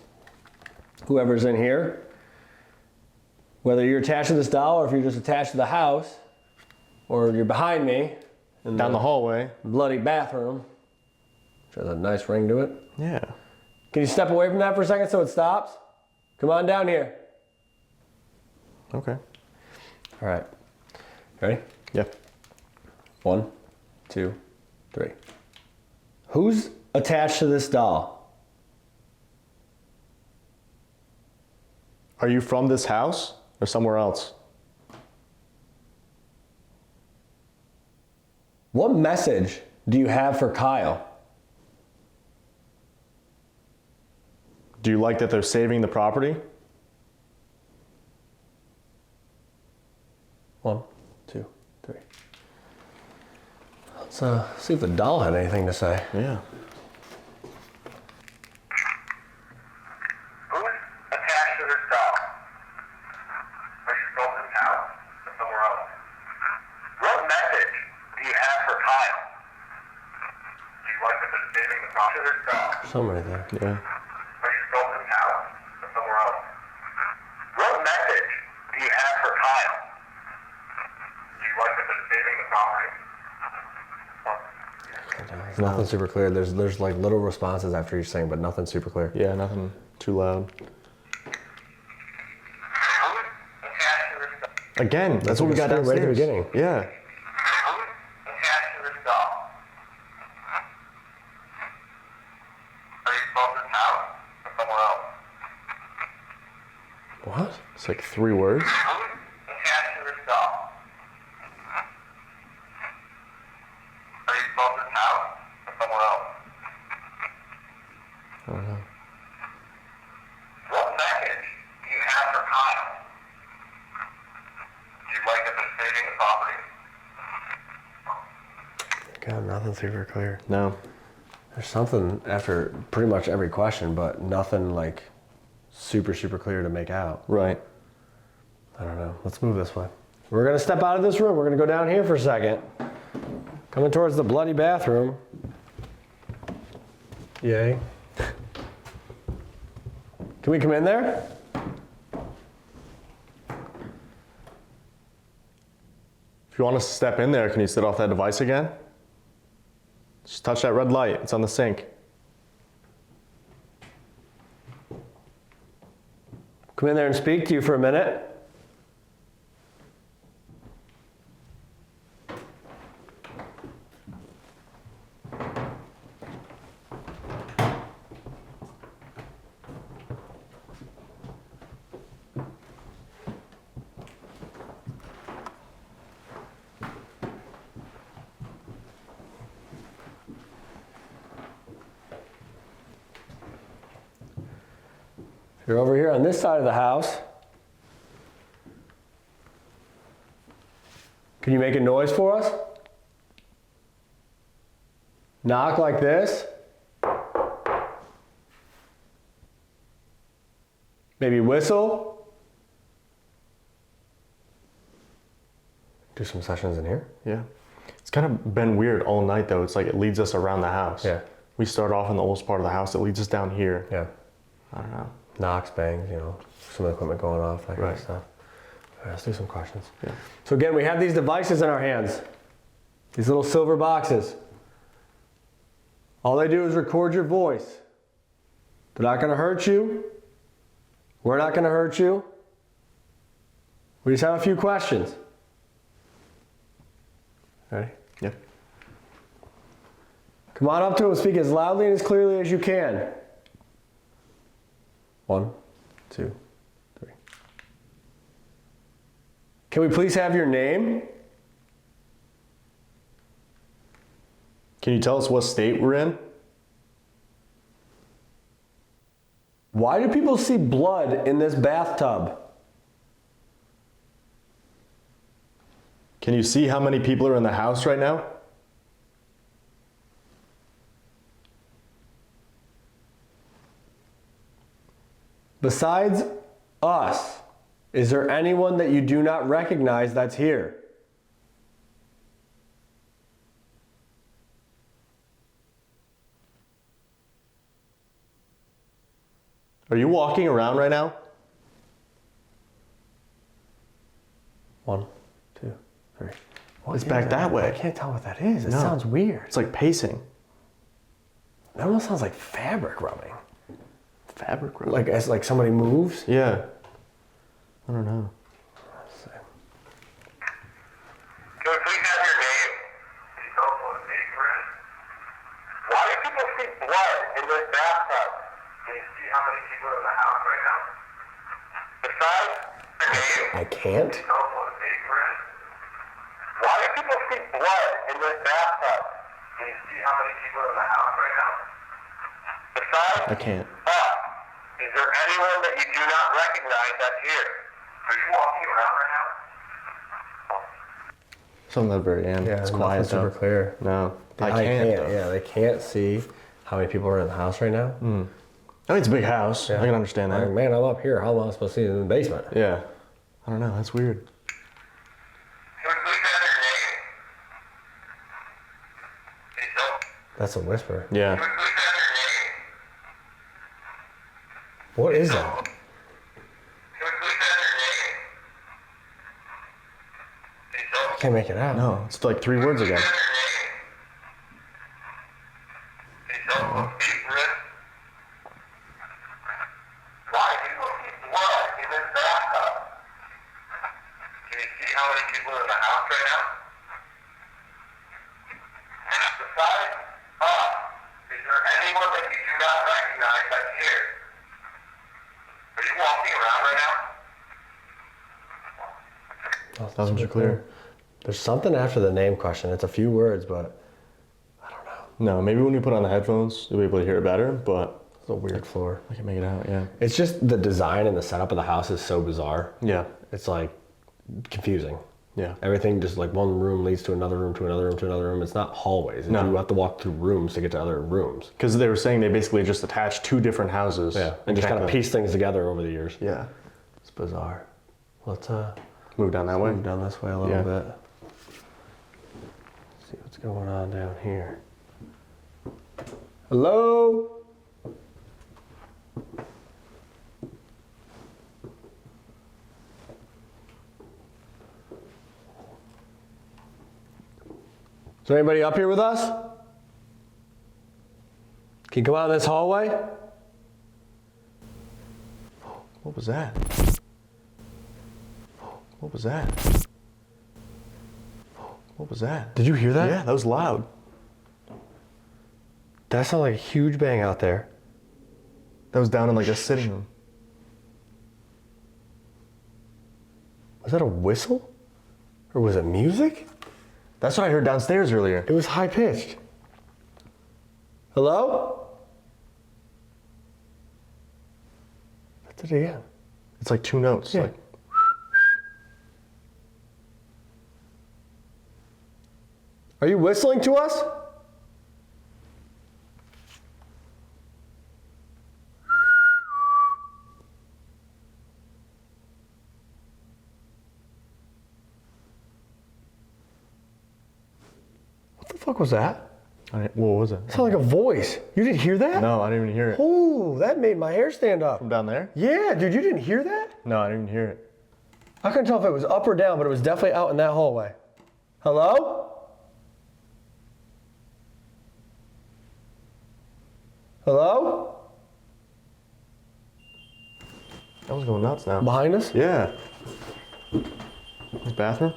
whoever's in here. Whether you're attached to this doll or if you're just attached to the house, or you're behind me in Down the hallway. bloody bathroom, which has a nice ring to it. Yeah. Can you step away from that for a second so it stops? Come on down here. Okay. All right. Ready? Yeah. 1, 2, 3. Who's attached to this doll? Are you from this house or somewhere else? What message do you have for Kyle? Do you like that they're saving the property? 1, 2, 3. Let's see if the doll had anything to say. Yeah. Who's attached to this doll? Are you from this house or somewhere else? What message do you have for Kyle? Do you like that they're saving the property of this doll? Something right there. Yeah. Are you from this house or somewhere else? What message do you have for Kyle? Do you like that they're saving the property? It's nothing super clear. There's like little responses after each thing, but nothing super clear. Yeah, nothing too loud. Who's attached to this doll? Again, that's what we got Right downstairs. at the beginning. Yeah. Who's attached to this doll? Are you from this house or somewhere else? What? It's like 3 words. Who's attached to this doll? Are you from this house or somewhere else? I don't know. What message do you have for Kyle? Do you like that they're saving the property? God, nothing super clear. No. There's something after pretty much every question, but nothing like super clear to make out. Right. I don't know. Let's move this way. We're gonna step out of this room. We're gonna go down here for a second. Coming towards the bloody bathroom. Yay. Can we come in there? If you want us to step in there, can you sit off that device again? Just touch that red light. It's on the sink. Come in there and speak to you for a minute. You're over here on this side of the house. Can you make a noise for us? Knock like this. Maybe whistle. Do some sessions in here. Yeah. It's kind of been weird all night though. It's like it leads us around the house. Yeah. We start off in the oldest part of the house. It leads us down here. Yeah. I don't know. Knocks, bangs, you know, some equipment going off, that kind of Right. stuff. All right, let's do some questions. Yeah. So again, we have these devices in our hands. These little silver boxes. All they do is record your voice. They're not going to hurt you. We're not going to hurt you. We just have a few questions. Ready? Yeah. Come on up to them, speak as loudly and as clearly as you can. 1, 2, 3. Can we please have your name? Can you tell us what state we're in? Why do people see blood in this bathtub? Can you see how many people are in the house right now? Besides us, is there anyone that you do not recognize that's here? Are you walking around right now? 1, 2, 3. It's back that way. I can't tell what that is. It No. sounds weird. It's like pacing. It almost sounds like fabric rubbing. Fabric roll. Like as like somebody moves. Yeah. I don't know. Let's see. Can we please have your name? Can you tell us what state you're in? Why do people see blood in this bathtub? Can you see how many people are in the house right now? Besides your name, I can't. can you tell us what state you're in? Why do people see blood in this bathtub? Can you see how many people are in the house right now? Besides I can't. us, is there anyone that you do not recognize that's here? Are you walking around right now? Something at the very end. Yeah, it's nothing quiet super though. clear. No. I can't. though. Yeah, they can't see how many people are in the house right now. I mean, it's a big house. Yeah. I can understand that. Like, man, I'm up here. How am I supposed to see it in the basement? Yeah. I don't know. That's weird. Can we please have your name? Can you tell? That's a whisper. Yeah. Can we please have your name? What is that? Can we please have your name? Can you tell? I can't make it out. No, it's like 3 words again. Can you tell us what state you're in? Why do people see blood in this bathtub? Can you see how many people are in the house right now? Besides us, is there anyone that you do not recognize that's here? Are you walking around right now? Oh, That wasn't clear. There's something after the name question. It's a few words, but I don't know. No, maybe when we put on the headphones, you'll be able to hear it better, but It's a weird floor. I can make it out, yeah. It's just the design and the setup of the house is so bizarre. Yeah. It's like confusing. Yeah. Everything just like one room leads to another room, to another room, to another room. It's not hallways. No. You have to walk through rooms to get to other rooms. Because they were saying they basically just attached 2 different houses. And just kind of connect them. piece things together over the years. Yeah. It's bizarre. Let's Move down that way. move down this way a little Yeah. bit. See what's going on down here. Hello? Is there anybody up here with us? Can you come out in this hallway? What was that? What was that? What was that? Did you hear that? Yeah, that was loud. That sounded like a huge bang out there. That was down in like a sitting room. Was that a whistle? Or was it music? That's what I heard downstairs earlier. It was high pitched. Hello? That's it again. It's like 2 notes. Yeah. Like, Are you whistling to us? What the fuck was that? What was it? It sounded like a voice. You didn't hear that? No, I didn't even hear it. Oh, that made my hair stand up. From down there? Yeah, dude, you didn't hear that? No, I didn't even hear it. I couldn't tell if it was up or down, but it was definitely out in that hallway. Hello? Hello? That was going nuts now. Behind us? Yeah. This bathroom?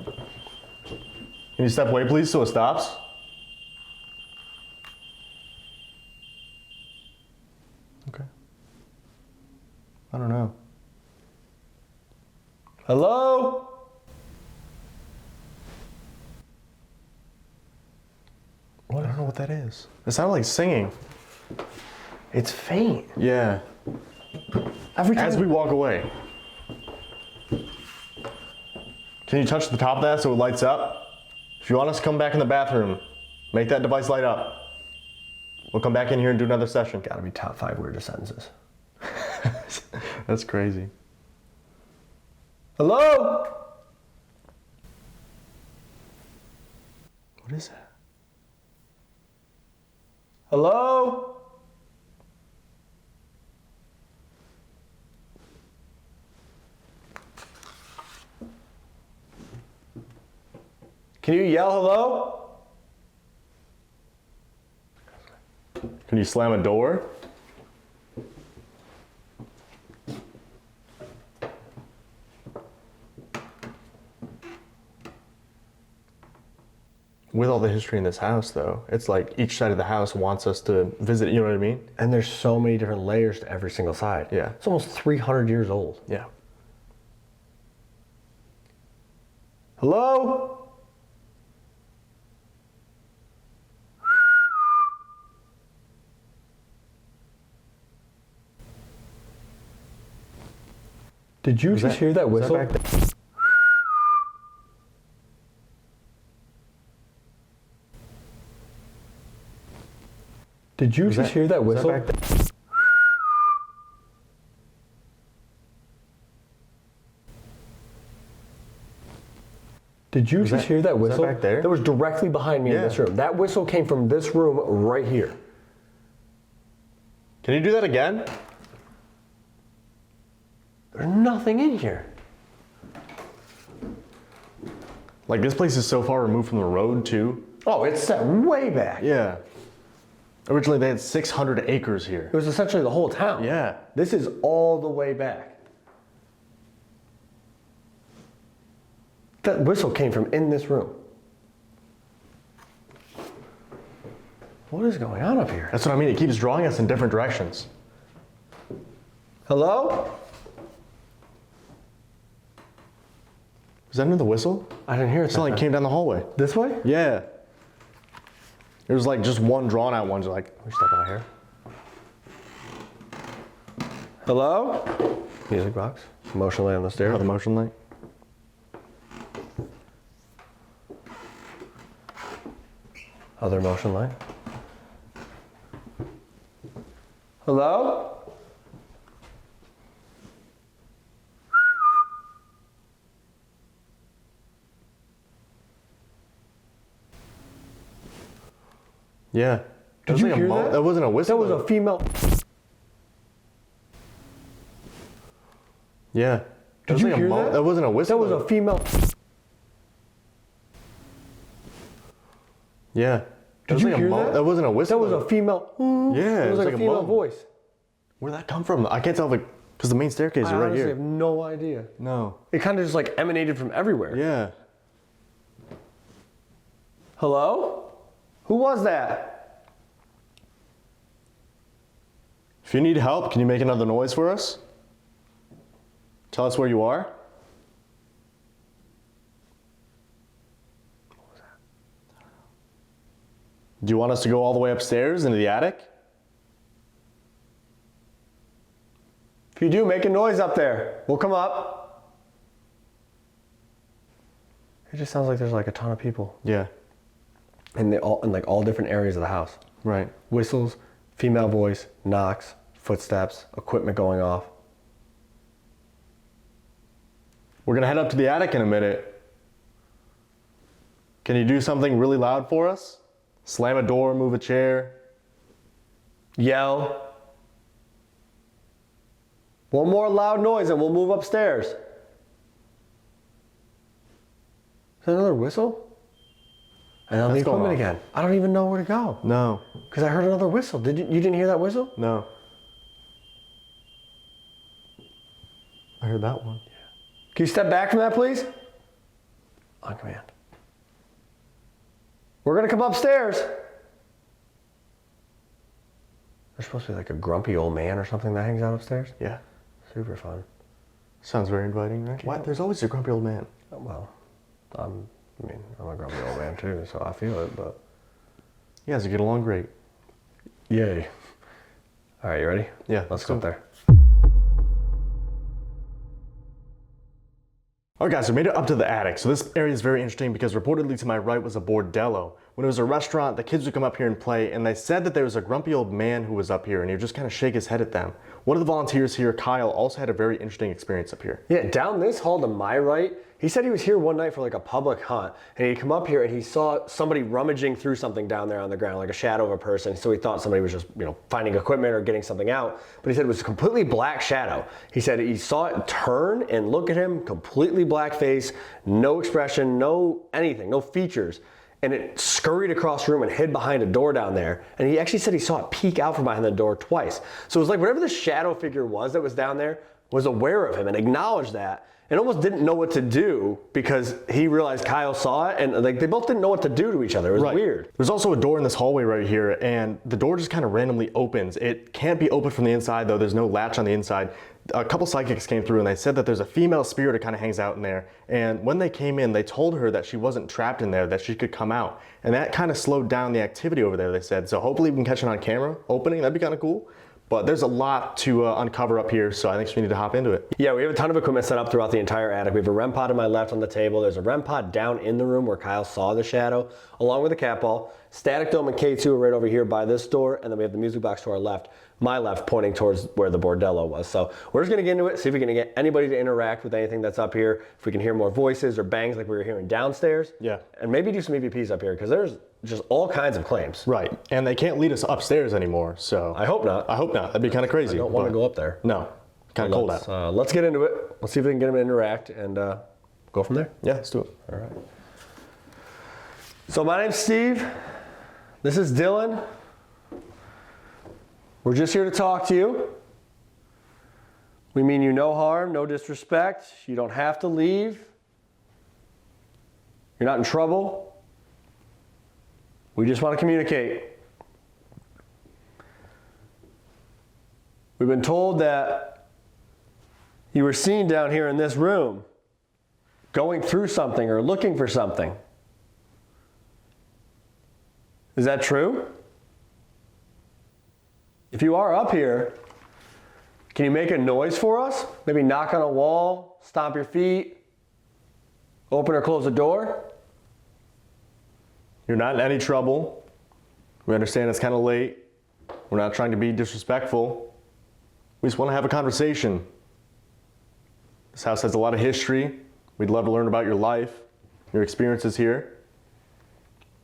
Can you step away, please, so it stops? Okay. I don't know. Hello? I don't know what that is. It sounded like singing. It's faint. Yeah. Every time As we walk away. Can you touch the top of that so it lights up? If you want us to come back in the bathroom, make that device light up. We'll come back in here and do another session. Gotta be top 5 weirdest sentences. That's crazy. Hello? What is that? Hello? Can you yell hello? Can you slam a door? With all the history in this house, though, it's like each side of the house wants us to visit, you know what I mean? And there's so many different layers to every single side. Yeah. It's almost 300 years old. Yeah. Hello? Did you just hear that whistle? Did you just hear that whistle? Did you just hear that whistle? back there? That was directly behind me in this room. That whistle came from this room right here. Can you do that again? There's nothing in here. Like, this place is so far removed from the road, too. Oh, it's set way back. Yeah. Originally, they had 600 acres here. It was essentially the whole town. Yeah. This is all the way back. That whistle came from in this room. What is going on up here? That's what I mean. It keeps drawing us in different directions. Hello? Was that another whistle? I didn't hear it. It sounded like it came down the hallway. This way? Yeah. There was like just one drawn out one. Just like, let me step out here. Hello? Music box. Motion light on the stairs. Oh, the motion light. Other motion light. Hello? Yeah. Did you hear that? That wasn't a whistle. That was a female. Yeah. Did you hear that? That wasn't a whistle. That was a female. Yeah. Did you hear that? That wasn't a whistle. That was a female. Yeah. It was like a female moan. voice. Where'd that come from? I can't tell if because the main staircase is I right honestly here. have no idea. No. It kind of just like emanated from everywhere. Yeah. Hello? Who was that? If you need help, can you make another noise for us? Tell us where you are. What was that? Do you want us to go all the way upstairs into the attic? If you do, make a noise up there. We'll come up. It just sounds like there's like a ton of people. Yeah. And they all in like all different areas of the house. Right. Whistles, female voice, knocks, footsteps, equipment going off. We're gonna head up to the attic in a minute. Can you do something really loud for us? Slam a door, move a chair. Yell. One more loud noise and we'll move upstairs. Is that another whistle? And then the equipment again. I don't even know where to go. No. Because I heard another whistle. You didn't hear that whistle? No. I heard that one. Can you step back from that, please? On command. We're gonna come upstairs. There's supposed to be like a grumpy old man or something that hangs out upstairs. Yeah. Super fun. Sounds very inviting, right? What? There's always a grumpy old man. Well, I'm a grumpy old man too, so I feel it, but. You guys get along great. Yay. All right, you ready? Yeah. Let's go up there. Alright guys, we made it up to the attic. So this area is very interesting because reportedly to my right was a bordello. When it was a restaurant, the kids would come up here and play, and they said that there was a grumpy old man who was up here and he would just kind of shake his head at them. One of the volunteers here, Kyle, also had a very interesting experience up here. Yeah, down this hall to my right, he said he was here one night for like a public hunt, and he'd come up here and he saw somebody rummaging through something down there on the ground, like a shadow of a person. So he thought somebody was just, finding equipment or getting something out. But he said it was a completely black shadow. He said he saw it turn and look at him, completely black face, no expression, no anything, no features. And it scurried across the room and hid behind a door down there. And he actually said he saw it peek out from behind the door twice. So it was like whatever the shadow figure was that was down there was aware of him and acknowledged that. And almost didn't know what to do because he realized Kyle saw it, and like they both didn't know what to do to each other. It was weird. There's also a door in this hallway right here, and the door just kind of randomly opens. It can't be opened from the inside though. There's no latch on the inside. A couple psychics came through and they said that there's a female spirit that kind of hangs out in there. And when they came in, they told her that she wasn't trapped in there, that she could come out. And that kind of slowed down the activity over there, they said. So hopefully we can catch it on camera opening. That'd be kind of cool. But there's a lot to uncover up here, so I think we need to hop into it. Yeah, we have a ton of equipment set up throughout the entire attic. We have a REM pod to my left on the table. There's a REM pod down in the room where Kyle saw the shadow, along with a cat ball. Static dome and K2 are right over here by this door, and then we have the music box to our left, my left, pointing towards where the bordello was. So we're just gonna get into it, see if we can get anybody to interact with anything that's up here, if we can hear more voices or bangs like we were hearing downstairs. Yeah. And maybe do some EVPs up here, because there's just all kinds of claims. Right, and they can't lead us upstairs anymore, so. I hope not. I hope not, that'd be kind of crazy. I don't want to go up there. No, kind of cold out. Let's get into it. Let's see if we can get them to interact and go from there. Yeah, let's do it. All right. So my name's Steve. This is Dylan. We're just here to talk to you. We mean you no harm, no disrespect. You don't have to leave. You're not in trouble. We just want to communicate. We've been told that you were seen down here in this room going through something or looking for something. Is that true? If you are up here, can you make a noise for us? Maybe knock on a wall, stomp your feet, open or close a door? You're not in any trouble. We understand it's kind of late. We're not trying to be disrespectful. We just want to have a conversation. This house has a lot of history. We'd love to learn about your life, your experiences here.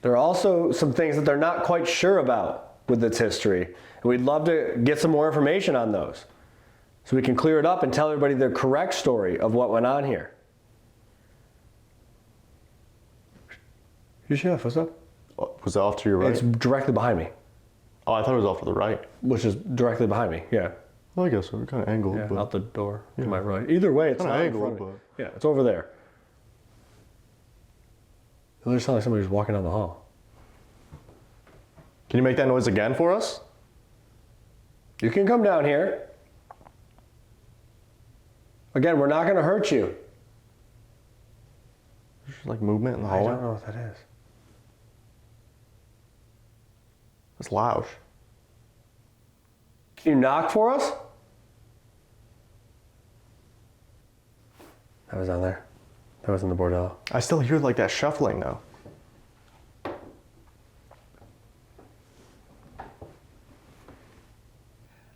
There are also some things that they're not quite sure about with its history. And we'd love to get some more information on those so we can clear it up and tell everybody the correct story of what went on here. Jeff, what's up? Was that off to your right? It's directly behind me. Oh, I thought it was off to the right. Which is directly behind me, yeah. Well, I guess so. We're kind of angled. Yeah, but out the door to my right. Either way, it's kinda not angled, in front of me. but Yeah, it's over there. It literally sounds like somebody was walking down the hall. Can you make that noise again for us? You can come down here. Again, we're not going to hurt you. There's like movement in the I hallway. don't know what that is. It's loud. Can you knock for us? That was down there. That was in the bordello. I still hear like that shuffling though.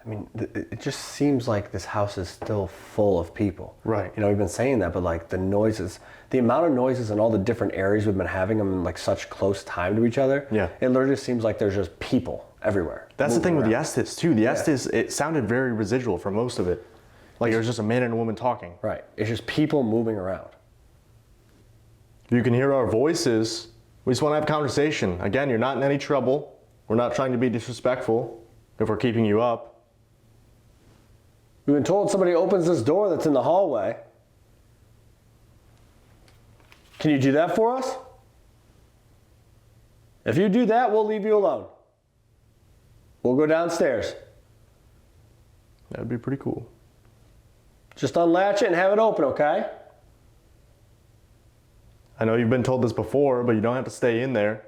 mean, it just seems like this house is still full of people. Right. You know, we've been saying that, but like the noises, the amount of noises in all the different areas we've been having them in like such close time to each other. Yeah. It literally seems like there's just people everywhere. That's the thing with the around. Estes too. The Estes, it sounded very residual for most of it. Like it was just a man and a woman talking. Right. It's just people moving around. You can hear our voices. We just want to have a conversation. Again, you're not in any trouble. We're not trying to be disrespectful if we're keeping you up. We've been told somebody opens this door that's in the hallway. Can you do that for us? If you do that, we'll leave you alone. We'll go downstairs. That'd be pretty cool. Just unlatch it and have it open, okay? I know you've been told this before, but you don't have to stay in there.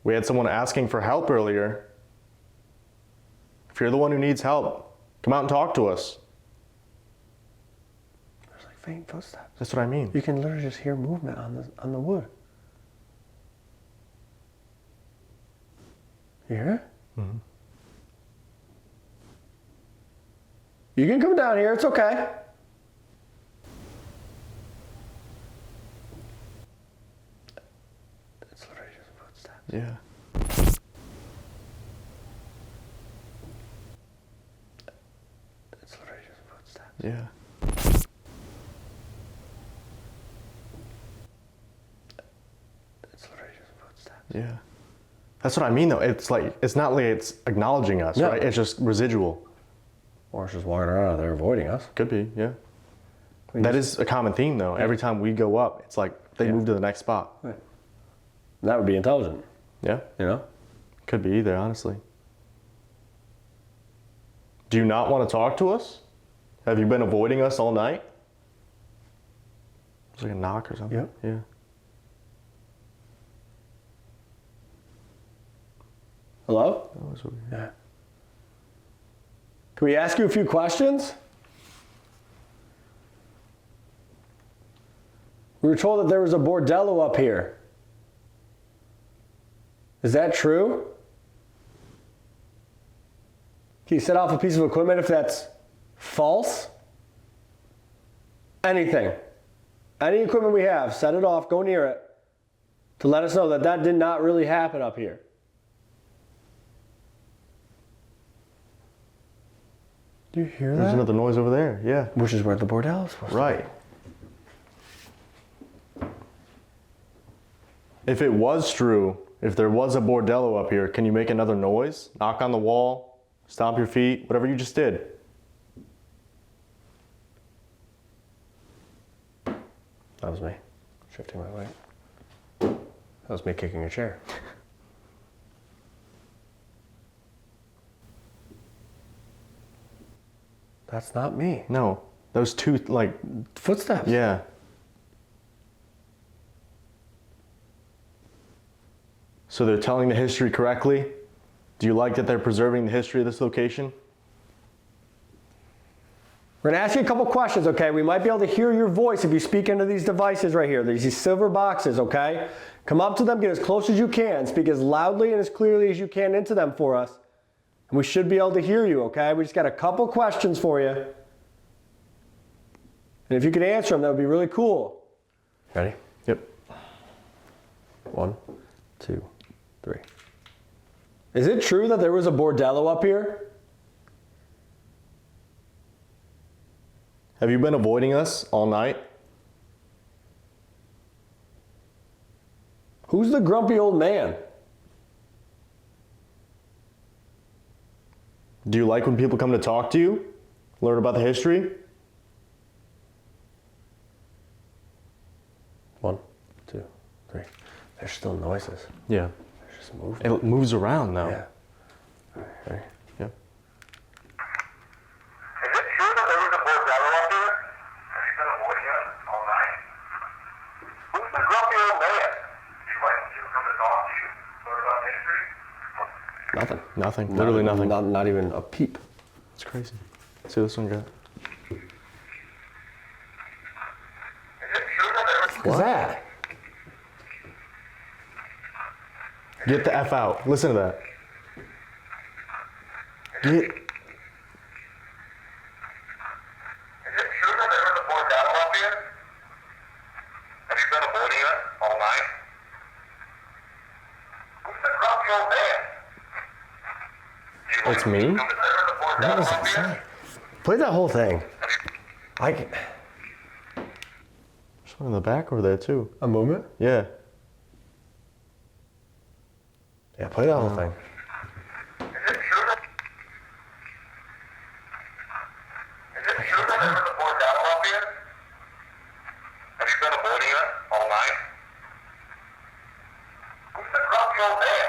We had someone asking for help earlier. If you're the one who needs help, come out and talk to us. There's like faint footsteps. That's what I mean. You can literally just hear movement on the wood. You hear it? Mm-hmm. You can come down here, it's okay. It's literally just footsteps. Yeah. It's literally just footsteps. Yeah. It's literally just footsteps. Yeah. That's what I mean though. It's like, it's not like it's acknowledging us, No. right? It's just residual. Or it's just walking around out there avoiding us. Could be, yeah. We That just- is a common theme though. Every time we go up, it's like they Yeah. move to the next spot. Right. That would be intelligent, Yeah. you know? Could be either, honestly. Do you not want to talk to us? Have you been avoiding us all night? It's like a knock or something. Yep. Yeah. Hello? That was weird. Yeah. Can we ask you a few questions? We were told that there was a bordello up here. Is that true? Can you set off a piece of equipment if that's false? Anything. Any equipment we have, set it off, go near it, to let us know that that did not really happen up here. Do you hear There's that? another noise over there. Yeah. Which is where the bordello is supposed to Right. If it was true, if there was a bordello up here, can you make another noise? Knock on the wall, stomp your feet, whatever you just did. That was me, shifting my weight. That was me kicking a chair. That's not me. No, those two, like, Footsteps. yeah. So they're telling the history correctly? Do you like that they're preserving the history of this location? We're gonna ask you a couple questions, okay? We might be able to hear your voice if you speak into these devices right here. There's these silver boxes, okay? Come up to them, get as close as you can, speak as loudly and as clearly as you can into them for us. And we should be able to hear you, okay? We just got a couple questions for you. And if you could answer them, that would be really cool. Ready? Yep. 1, 2, 3. Is it true that there was a bordello up here? Have you been avoiding us all night? Who's the grumpy old man? Do you like when people come to talk to you? Learn about the history? 1, 2, 3. There's still noises. Yeah. There's just movement. It moves around though. Yeah. All right, ready? Yep. Is it true that there was a bordello up here? Have you been avoiding us all night? Who's the grumpy old man? Do you like when people come to talk to you? Learn about history? Nothing. Nothing. Literally nothing. Not even a peep. It's crazy. Let's see this one got. Is it true that there was... What's that? Get the F out. Listen to that. Yeah. Is it true that they heard the board battle up here? Have you been avoiding it all night? Who's the grumpy old man? It's me? Have they heard the board battle up here? Play that whole thing. There's one in the back over there too. A movement? Yeah. Yeah, play that whole thing. Is it true that they heard the board battle up here? Have you been avoiding it all night? Who's the grumpy old man?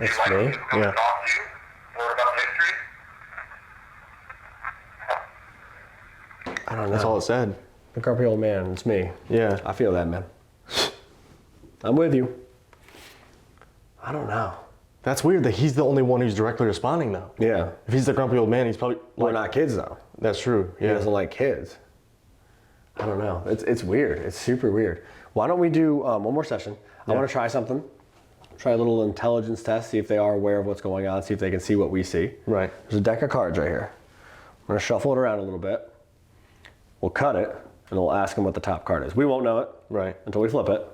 It's Like me. to come Yeah. talk to you? Learn about history? I don't know. That's all it said. The grumpy old man, it's me. Yeah. I feel that, man. I'm with you. I don't know. That's weird that he's the only one who's directly responding though. Yeah. If he's the grumpy old man, he's probably We're not kids though. That's true. He Yeah. doesn't like kids. I don't know. It's weird. It's super weird. Why don't we do one more session? I want to try something. Try a little intelligence test, see if they are aware of what's going on, see if they can see what we see. Right. There's a deck of cards right here. I'm going to shuffle it around a little bit. We'll cut it, and we'll ask them what the top card is. We won't know it Right. until we flip it.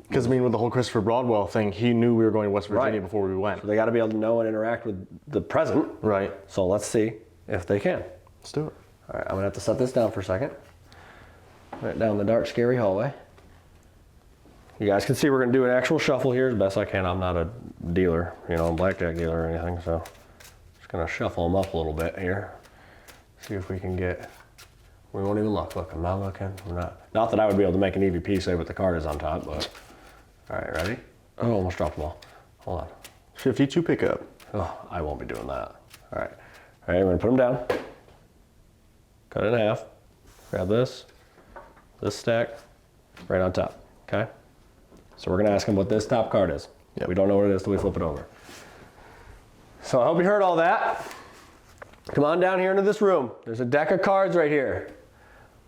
Because I mean, with the whole Christopher Broadwell thing, he knew we were going to West Virginia Right. before we went. So they got to be able to know and interact with the present. Right. So let's see if they can. Let's do it. All right, I'm going to have to set this down for a second. Right down the dark, scary hallway. You guys can see we're going to do an actual shuffle here as best I can. I'm not a dealer, a blackjack dealer or anything, so just going to shuffle them up a little bit here. See if we can get, we won't even look. Look, I'm not looking. Not that I would be able to make an EVP say what the card is on top, but. All right, ready? Oh, almost dropped them all. Hold on. 52 pickup. Oh, I won't be doing that. All right. All right, I'm going to put them down. Cut it in half. Grab this stack, right on top, okay? So we're gonna ask them what this top card is. Yep. We don't know what it is till we flip it over. So I hope you heard all that. Come on down here into this room. There's a deck of cards right here.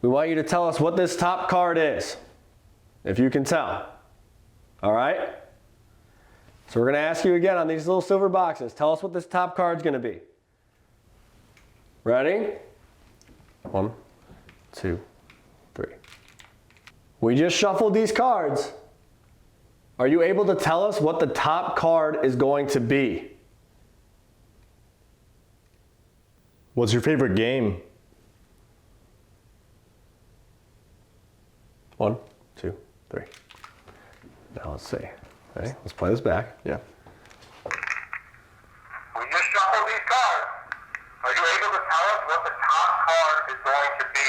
We want you to tell us what this top card is, if you can tell. All right? So we're gonna ask you again on these little silver boxes. Tell us what this top card's gonna be. Ready? 1, 2, 3. We just shuffled these cards. Are you able to tell us what the top card is going to be? What's your favorite game? 1, 2, 3. Now let's see. Okay, let's play this back. Yeah. We just shuffled these cards. Are you able to tell us what the top card is going to be?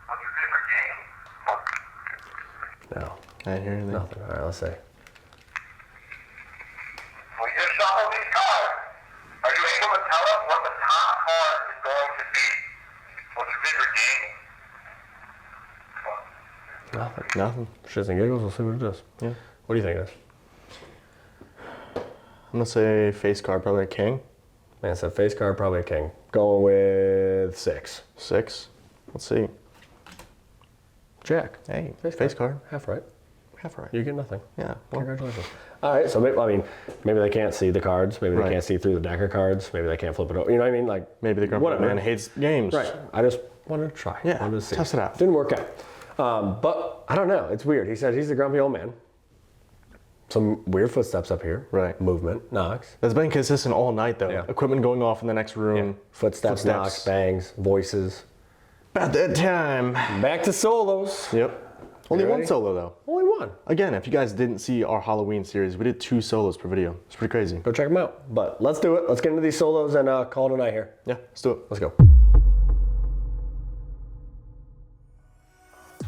What's your favorite game? No, I didn't hear anything. nothing. All right, let's see. We just shuffled these cards. Are you able to tell us what the top card is going to be? What's your favorite game? Nothing. Nothing. Shits and giggles, we'll see what it is. Yeah. What do you think it is? I'm gonna say face card, probably a king. Man said face card, probably a king. Going with 6. 6. Let's see. Jack. Hey, face card. Half right. Half right. You get nothing. Yeah. Well, Congratulations. All right, so maybe they can't see the cards. Maybe they Right. can't see through the deck of cards. Maybe they can't flip it over. You know what I mean? Like maybe the grumpy whatever. man hates games. Right. I just wanted to try. Yeah, Wanted to see. test it out. Didn't work out. But I don't know. It's weird. He said he's the grumpy old man. Some weird footsteps up here. Right. Movement, knocks. That's been consistent all night though. Yeah. Equipment going off in the next room. Footsteps, knocks, bangs, voices. About that time. Back to solos. Yep. Only You one ready? solo though. Only one. Again, if you guys didn't see our Halloween series, we did 2 solos per video. It's pretty crazy. Go check them out. But let's do it. Let's get into these solos and call it a night here. Yeah, let's do it. Let's go.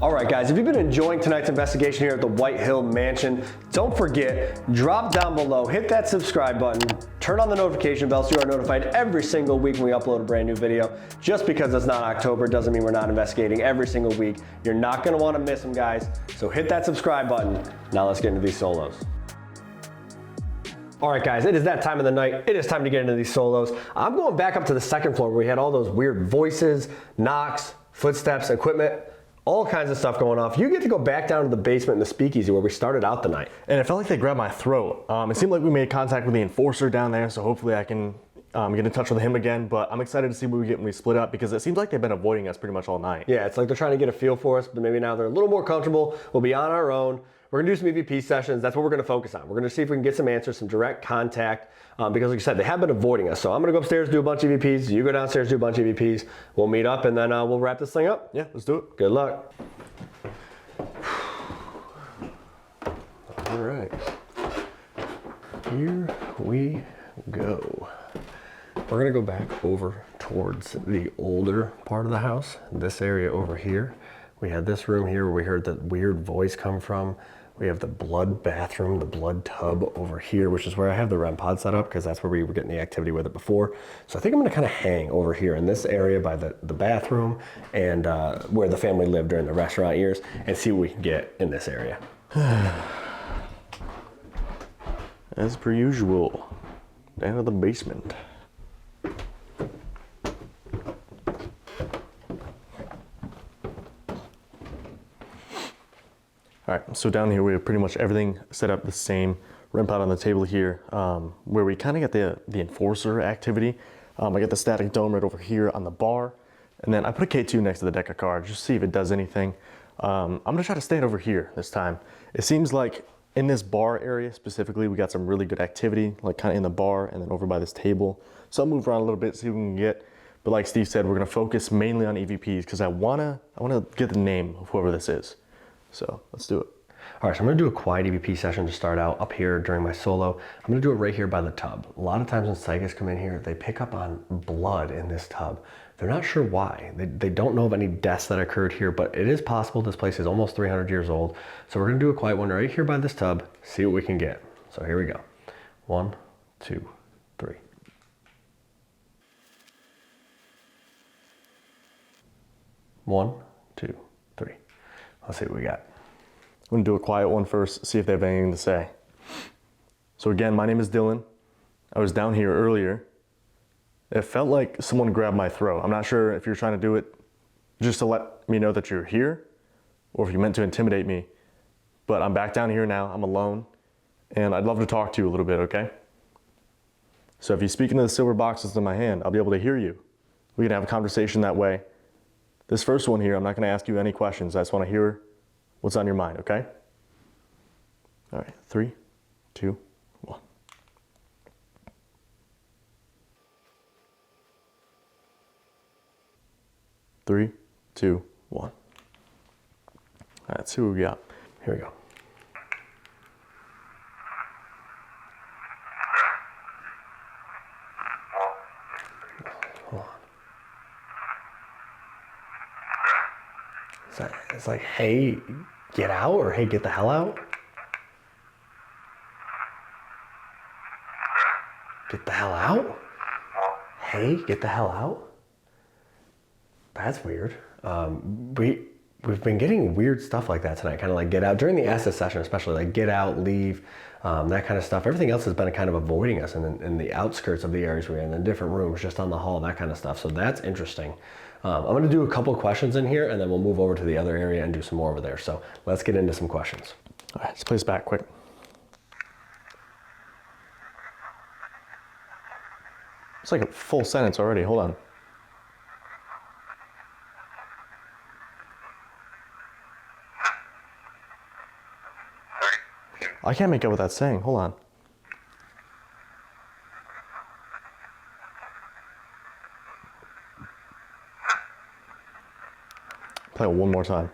All right, guys, if you've been enjoying tonight's investigation here at the White Hill Mansion, don't forget, drop down below, hit that subscribe button, turn on the notification bell so you are notified every single week when we upload a brand new video. Just because it's not October doesn't mean we're not investigating every single week. You're not gonna wanna miss them, guys. So hit that subscribe button. Now let's get into these solos. All right, guys, it is that time of the night. It is time to get into these solos. I'm going back up to the second floor where we had all those weird voices, knocks, footsteps, equipment. All kinds of stuff going off. You get to go back down to the basement in the Speakeasy where we started out the night. And it felt like they grabbed my throat. It seemed like we made contact with the enforcer down there, so hopefully I can get in touch with him again. But I'm excited to see what we get when we split up, because it seems like they've been avoiding us pretty much all night. Yeah, it's like they're trying to get a feel for us, but maybe now they're a little more comfortable. We'll be on our own. We're gonna do some EVP sessions. That's what we're gonna focus on. We're gonna see if we can get some answers, some direct contact, because like I said, they have been avoiding us. So I'm gonna go upstairs, do a bunch of EVPs. You go downstairs, do a bunch of EVPs. We'll meet up, and then we'll wrap this thing up. Yeah, let's do it. Good luck. All right, here we go. We're gonna go back over towards the older part of the house. This area over here. We had this room here where we heard that weird voice come from. We have the blood bathroom, the blood tub over here, which is where I have the REM pod set up, because that's where we were getting the activity with it before. So I think I'm gonna kind of hang over here in this area by the bathroom and where the family lived during the restaurant years, and see what we can get in this area. As per usual, down to the basement. All right, so down here we have pretty much everything set up the same. REM pod on the table here, where we kind of get the enforcer activity. I got the static dome right over here on the bar, and then I put a K2 next to the deck of cards just to see if it does anything. I'm gonna try to stand over here this time. It seems like in this bar area specifically, we got some really good activity, like kind of in the bar and then over by this table. So I'll move around a little bit, see what we can get. But like Steve said, we're gonna focus mainly on EVPs because I wanna get the name of whoever this is. So let's do it. All right, so I'm gonna do a quiet EVP session to start out up here during my solo. I'm gonna do it right here by the tub. A lot of times when psychics come in here, they pick up on blood in this tub. They're not sure why. They don't know of any deaths that occurred here, but it is possible. This place is almost 300 years old. So we're gonna do a quiet one right here by this tub, see what we can get. So here we go. 1, 2, 3. One, two, three. Let's see what we got. I'm gonna do a quiet one first, see if they have anything to say. So again, my name is Dylan. I was down here earlier. It felt like someone grabbed my throat. I'm not sure if you're trying to do it just to let me know that you're here, or if you meant to intimidate me, but I'm back down here now, I'm alone, and I'd love to talk to you a little bit, okay? So if you speak into the silver boxes in my hand, I'll be able to hear you. We can have a conversation that way. This first one here, I'm not gonna ask you any questions. I just wanna hear what's on your mind, okay? All right, 3, 2, 1. Three, two, one. All right, let's see what we got. Here we go. Hold on. It's like, hey, get out, or hey, get the hell out. Get the hell out? Hey, get the hell out? That's weird. We've been getting weird stuff like that tonight, kind of like get out during the acid session, especially like get out, leave, that kind of stuff. Everything else has been kind of avoiding us in the outskirts of the areas we're in different rooms, just on the hall, that kind of stuff. So that's interesting. I'm going to do a couple questions in here, and then we'll move over to the other area and do some more over there. So let's get into some questions. All right, let's play this back quick. It's like a full sentence already. Hold on. I can't make out what that's saying. Hold on. Play it one more time.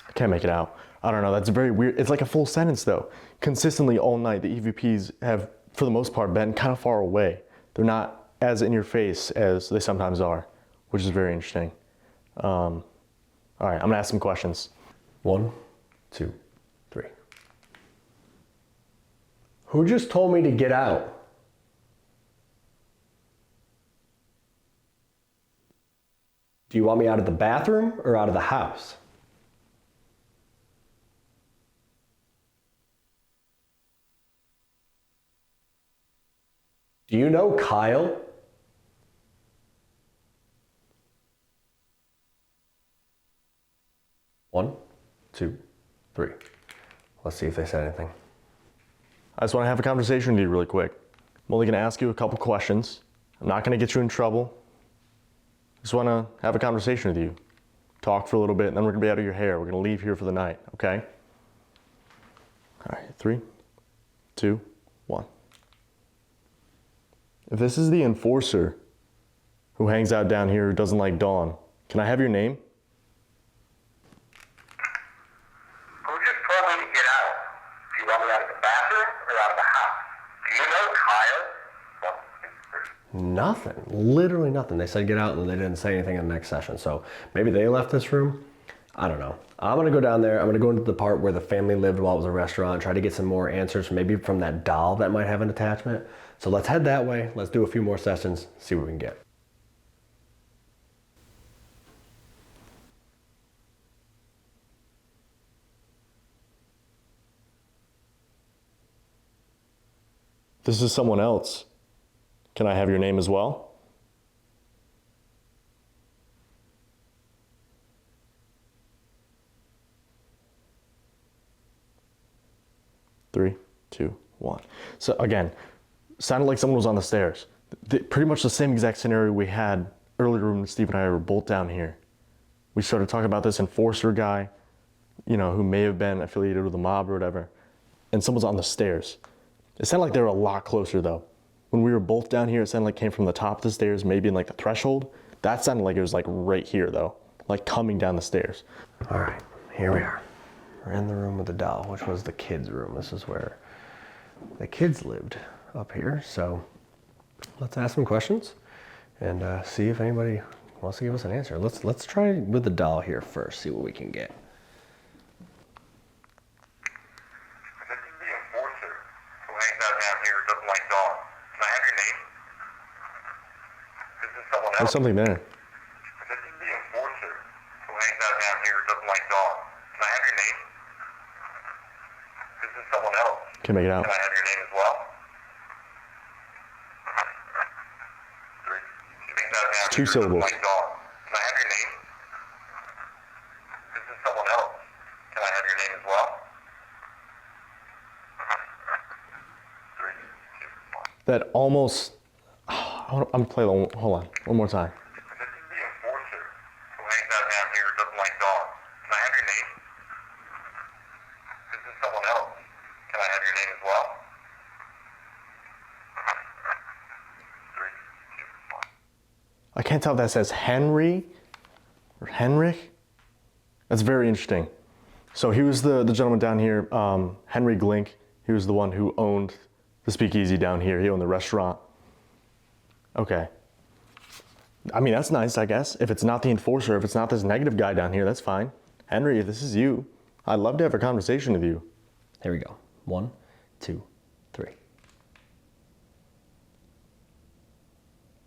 I can't make it out. I don't know. That's very weird. It's like a full sentence though. Consistently all night, the EVPs have, for the most part, been kind of far away. They're not as in your face as they sometimes are, which is very interesting. All right, I'm gonna ask some questions. 1, 2, 3. Who just told me to get out? Do you want me out of the bathroom or out of the house? Do you know Kyle? 1, 2, 3. Let's see if they said anything. I just want to have a conversation with you really quick. I'm only going to ask you a couple questions. I'm not going to get you in trouble. Just want to have a conversation with you. Talk for a little bit, and then we're going to be out of your hair. We're going to leave here for the night, okay? All right, 3, 2, 1. If this is the enforcer who hangs out down here who doesn't like Dawn, can I have your name? Who just told me to get out? Do you want me out of the bathroom or out of the house? Do you know Kyle? 1, 2, 3. Nothing, literally nothing. They said get out and they didn't say anything in the next session. So maybe they left this room. I don't know. I'm gonna go down there. I'm gonna go into the part where the family lived while it was a restaurant, try to get some more answers, maybe from that doll that might have an attachment. So let's head that way. Let's do a few more sessions, see what we can get. This is someone else. Can I have your name as well? Three, 2, 1. So again, sounded like someone was on the stairs. Pretty much the same exact scenario we had earlier when Steve and I were both down here. We started talking about this enforcer guy, you know, who may have been affiliated with the mob or whatever, and someone's on the stairs. It sounded like they were a lot closer though. When we were both down here, it sounded like it came from the top of the stairs, maybe in like the threshold. That sounded like it was like right here though, like coming down the stairs. All right, here we are. We're in the room with the doll, which was the kids' room. This is where the kids lived up here. So let's ask some questions and see if anybody wants to give us an answer. Let's try with the doll here first, see what we can get. This is the enforcer who hangs out down here who doesn't like Dawn. Can I have your name? This is someone There's else. something there. This is the enforcer who hangs out down here who doesn't like Dawn. Can I have your name? This is someone else. Can't make it out. Can I have your name as well? 3. She hangs out down 2 here who syllables. doesn't like Dawn. Can I have your name? This is someone else. Can I have your name as well? 3, 2, 1. That almost, I'm gonna play the, hold on, one more time. This is the enforcer who hangs out down here who doesn't like Dawn. Can I have your name? This is someone else. Can I have your name as well? 3, 2, 1. I can't tell if that says Henry or Henrich. That's very interesting. So he was the gentleman down here, Henry Glink. He was the one who owned the Speakeasy down here. He owned the restaurant. Okay. I mean, that's nice, I guess. If it's not the enforcer, if it's not this negative guy down here, that's fine. Henry, if this is you, I'd love to have a conversation with you. Here we go. 1, 2, 3.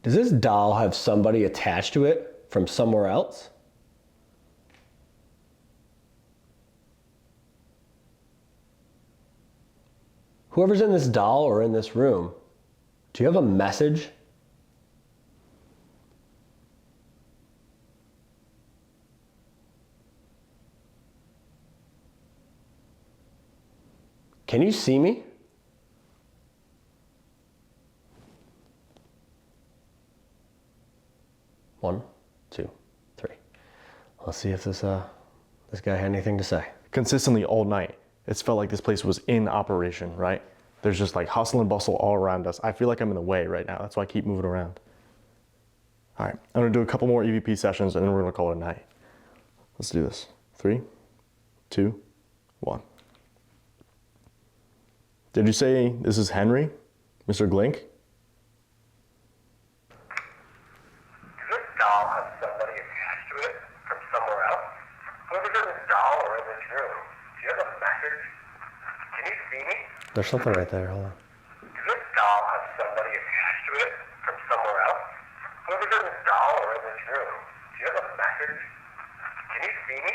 Does this doll have somebody attached to it from somewhere else? Whoever's in this doll or in this room, do you have a message? Can you see me? One, 2, 3. Let's see if this guy had anything to say. Consistently all night, it's felt like this place was in operation, right? There's just like hustle and bustle all around us. I feel like I'm in the way right now. That's why I keep moving around. All right, I'm gonna do a couple more EVP sessions and then we're gonna call it a night. Let's do this. 3, 2, 1. Did you say this is Henry, Mr. Glink? Does this doll have somebody attached to it from somewhere else? Whoever's in this doll or in this room, do you have a message? Can you see me? There's something right there, hold on. Does this doll have somebody attached to it from somewhere else? Whoever's in this doll or in this room, do you have a message? Can you see me?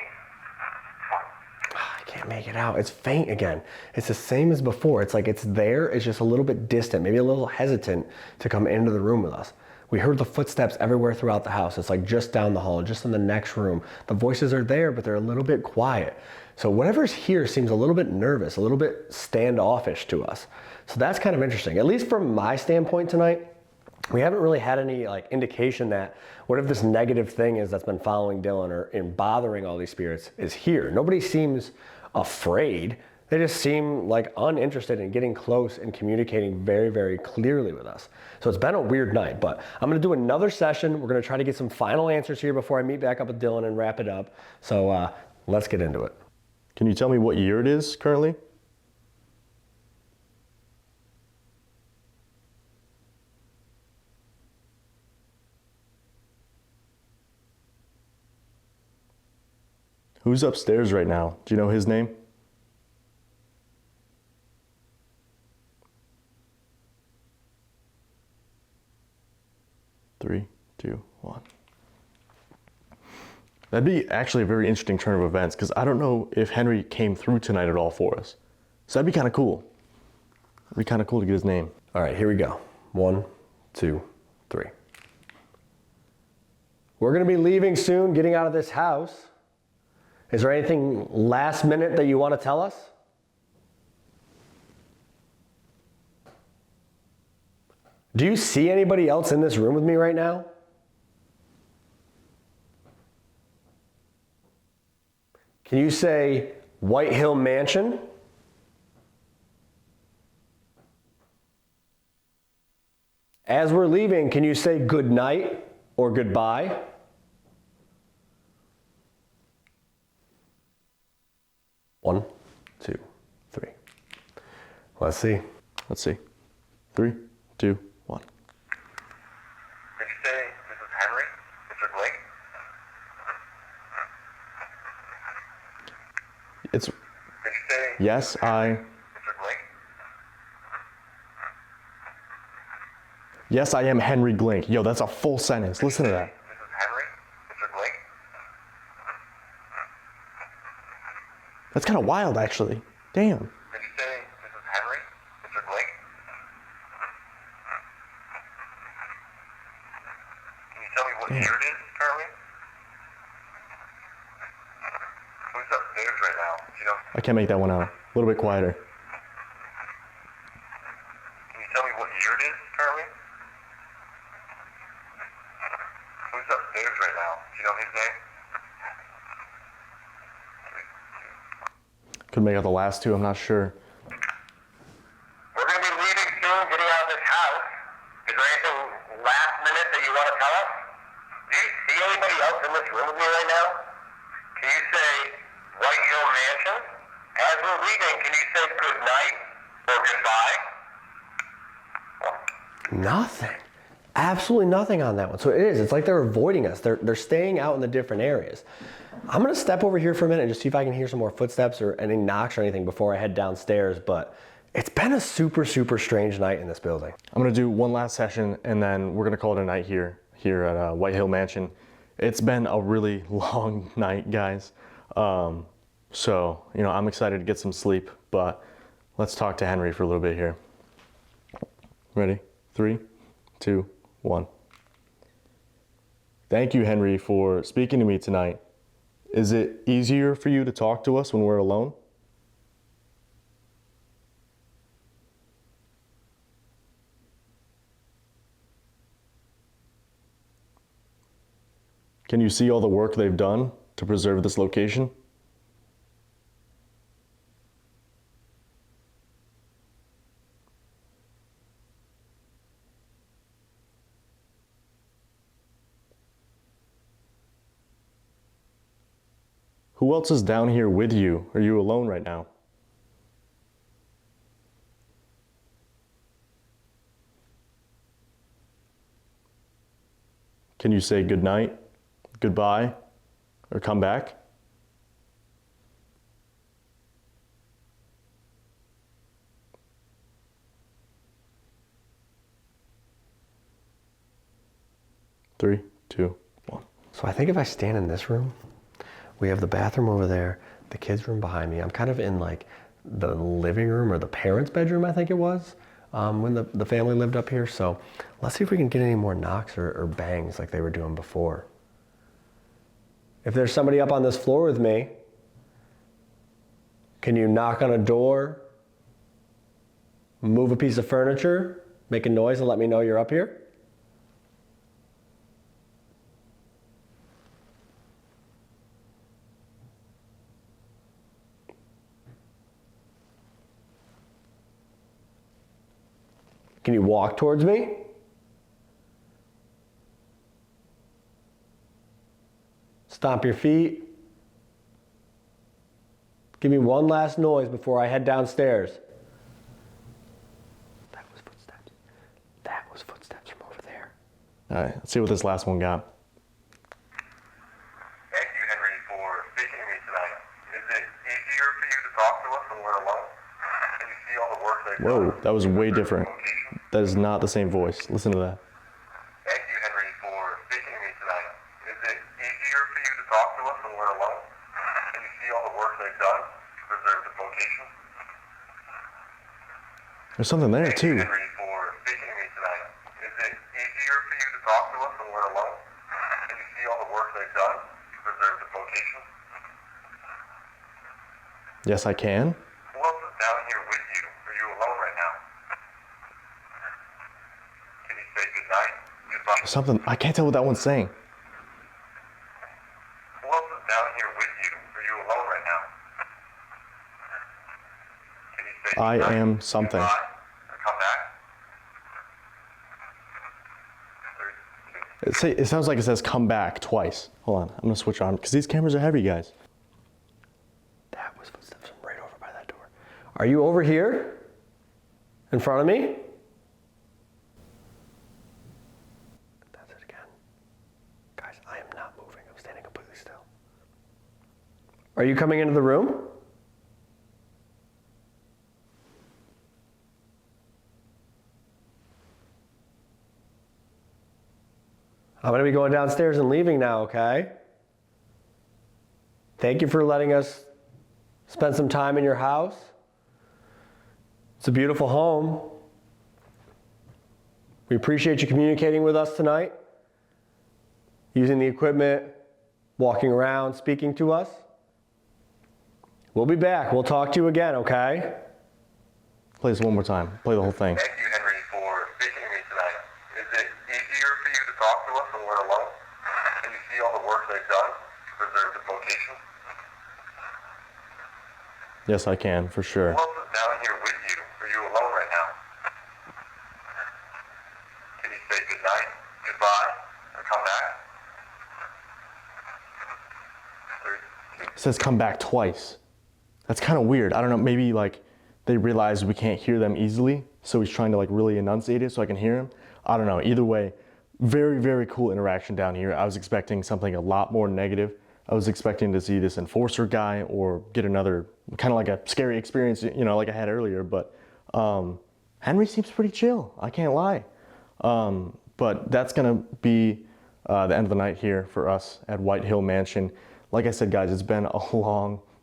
I can't make it out. It's faint again. It's the same as before. It's like it's there. It's just a little bit distant, maybe a little hesitant to come into the room with us. We heard the footsteps everywhere throughout the house. It's like just down the hall, just in the next room. The voices are there, but they're a little bit quiet. So whatever's here seems a little bit nervous, a little bit standoffish to us. So that's kind of interesting. At least from my standpoint tonight, we haven't really had any like indication that whatever this negative thing is that's been following Dylan or in bothering all these spirits is here. Nobody seems afraid. They just seem like uninterested in getting close and communicating very, very clearly with us. So it's been a weird night, but I'm gonna do another session. We're gonna try to get some final answers here before I meet back up with Dylan and wrap it up. So let's get into it. Can you tell me what year it is currently? Who's upstairs right now? Do you know his name? Three, two, one. That'd be actually a very interesting turn of events because I don't know if Henry came through tonight at all for us. So that'd be kind of cool. It'd be kind of cool to get his name. All right, here we go. 1, 2, 3. We're gonna be leaving soon, getting out of this house. Is there anything last minute that you want to tell us? Do you see anybody else in this room with me right now? Can you say White Hill Mansion? As we're leaving, can you say good night or goodbye? One, two, three. Let's see. Let's see. 3, 2, 1. Did you say this is Henry? Mr. Blake? It's Did you say yes, Mr. Blake? yes, I am Henry Glink. Yo, that's a full sentence. Listen to that. This is Henry? Mr. Blake? That's kind of wild, actually. Damn. Did you say this is Henry? Mr. Blake? Can you tell me what year it is currently? Who's upstairs right now? Do you know? I can't make that one out. A little bit quieter. Can you tell me what year it is currently? Who's upstairs right now? Do you know his name? Couldn't make out the last two, I'm not sure. We're going to be leaving soon, getting out of this house. Is there anything last minute that you want to tell us? Do you see anybody else in this room with me right now? Can you say White Hill Mansion? As we're leaving, can you say good night or goodbye? Nothing. Absolutely nothing on that one. So it is. It's like they're avoiding us. They're staying out in the different areas. I'm gonna step over here for a minute and just see if I can hear some more footsteps or any knocks or anything before I head downstairs. But it's been a super, super strange night in this building. I'm gonna do one last session and then we're gonna call it a night here at White Hill Mansion. It's been a really long night, guys. So, you know, I'm excited to get some sleep, but let's talk to Henry for a little bit here. Ready? 3, 2, 1. Thank you, Henry, for speaking to me tonight. Is it easier for you to talk to us when we're alone? Can you see all the work they've done to preserve this location? Who else is down here with you? Are you alone right now? Can you say good night, goodbye, or come back? Three, two, one. So I think if I stand in this room, we have the bathroom over there, the kids' room behind me. I'm kind of in like the living room or the parents' bedroom, I think it was. when the family lived up here. So let's see if we can get any more knocks or bangs like they were doing before. If there's somebody up on this floor with me, can you knock on a door, move a piece of furniture, make a noise and let me know you're up here? Can you walk towards me? Stomp your feet. Give me one last noise before I head downstairs. That was footsteps. That was footsteps from over there. All right, let's see what this last one got. Thank you, Henry, for speaking to me tonight. Is it easier for you to talk to us when we're alone? Can you see all the work they've done? Whoa, that was way different. That is not the same voice. Listen to that. Thank you, Henry, for speaking to me tonight. Is it easier for you to talk to us when we're alone? Can you see all the work they've done to preserve this location? There's something there Thank too. you, Henry, for speaking to me tonight. Is it easier for you to talk to us when we're alone? Can you see all the work they've done to preserve this location? Yes, I can. Who else is down here with you? Are you alone right now? Can you say goodnight? Goodbye? Something, I can't tell what that one's saying. Who else is down here with you? Are you alone right now? Can you say I goodnight? am something. Goodbye? Or come back? It sounds like it says come back twice. Hold on, I'm gonna switch on because these cameras are heavy, guys. That was footsteps from right over by that door. Are you over here? In front of me? That's it again. Guys, I am not moving. I'm standing completely still. Are you coming into the room? I'm going to be going downstairs and leaving now, okay? Thank you for letting us spend some time in your house. It's a beautiful home. We appreciate you communicating with us tonight, using the equipment, walking around, speaking to us. We'll be back. We'll talk to you again, okay? Play this one more time. Play the whole thing. Thank you, Henry, for speaking to me tonight. Is it easier for you to talk to us when we're alone? Can you see all the work they've done to preserve this location? Yes, I can, for sure. Who else is down here with you? Are you alone right now? Can you say goodnight, goodbye, or come back? It says come back twice. That's kind of weird. I don't know, maybe like they realize we can't hear them easily, so he's trying to like really enunciate it so I can hear him. I don't know. Either way, very, very cool interaction down here. I was expecting something a lot more negative. I was expecting to see this enforcer guy or get another kind of like a scary experience, you know, like I had earlier. But Henry seems pretty chill. I can't lie. But that's gonna be the end of the night here for us at White Hill Mansion. Like I said, guys, it's been a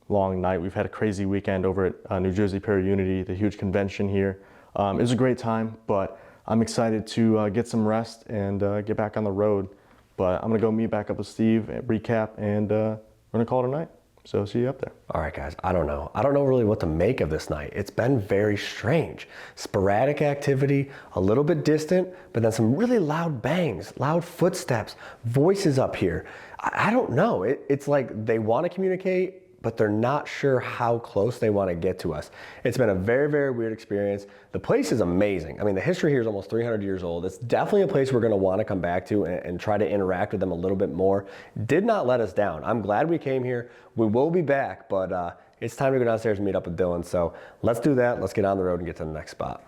long night. We've had a crazy weekend over at New Jersey Para-Unity, the huge convention here. It was a great time, but I'm excited to get some rest and get back on the road. But I'm gonna go meet back up with Steve, recap, and we're gonna call it a night. So see you up there. All right, guys, I don't know really what to make of this night. It's been very strange. Sporadic activity, a little bit distant, but then some really loud bangs, loud footsteps, voices up here. I don't know. It's like they want to communicate, but they're not sure how close they want to get to us. It's been a very, very weird experience. The place is amazing. I mean, the history here is almost 300 years old. It's definitely a place we're going to want to come back to and try to interact with them a little bit more. Did not let us down. I'm glad we came here. We will be back, but it's time to go downstairs and meet up with Dylan. So let's do that. Let's get on the road and get to the next spot.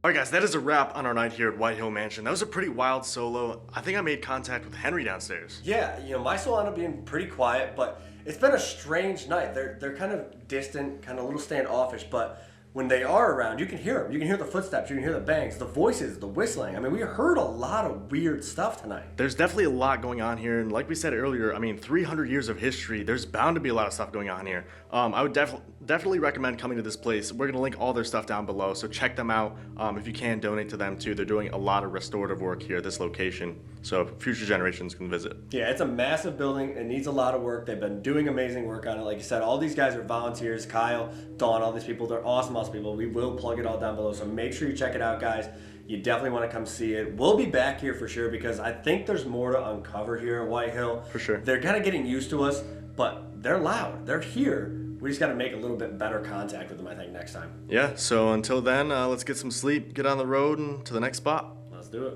All right, guys, that is a wrap on our night here at White Hill Mansion. That was a pretty wild solo. I think I made contact with Henry downstairs. Yeah, you know, my soul ended up being pretty quiet, but it's been a strange night. They're kind of distant, kind of a little standoffish, but when they are around, you can hear them. You can hear the footsteps, you can hear the bangs, the voices, the whistling. I mean, we heard a lot of weird stuff tonight. There's definitely a lot going on here, and like we said earlier, I mean, 300 years of history, there's bound to be a lot of stuff going on here. I would definitely recommend coming to this place. We're gonna link all their stuff down below, so check them out. If you can, donate to them too. They're doing a lot of restorative work here at this location, so future generations can visit. Yeah, it's a massive building. It needs a lot of work. They've been doing amazing work on it. Like you said, all these guys are volunteers. Kyle, Dawn, all these people, they're awesome people. We will plug it all down below, so make sure you check it out, guys. You definitely want to come see it. We'll be back here for sure because I think there's more to uncover here at White Hill. For sure. They're kind of getting used to us, but they're loud. They're here. We just got to make a little bit better contact with them, I think, next time. Yeah, so until then, let's get some sleep, get on the road, and to the next spot. Let's do it.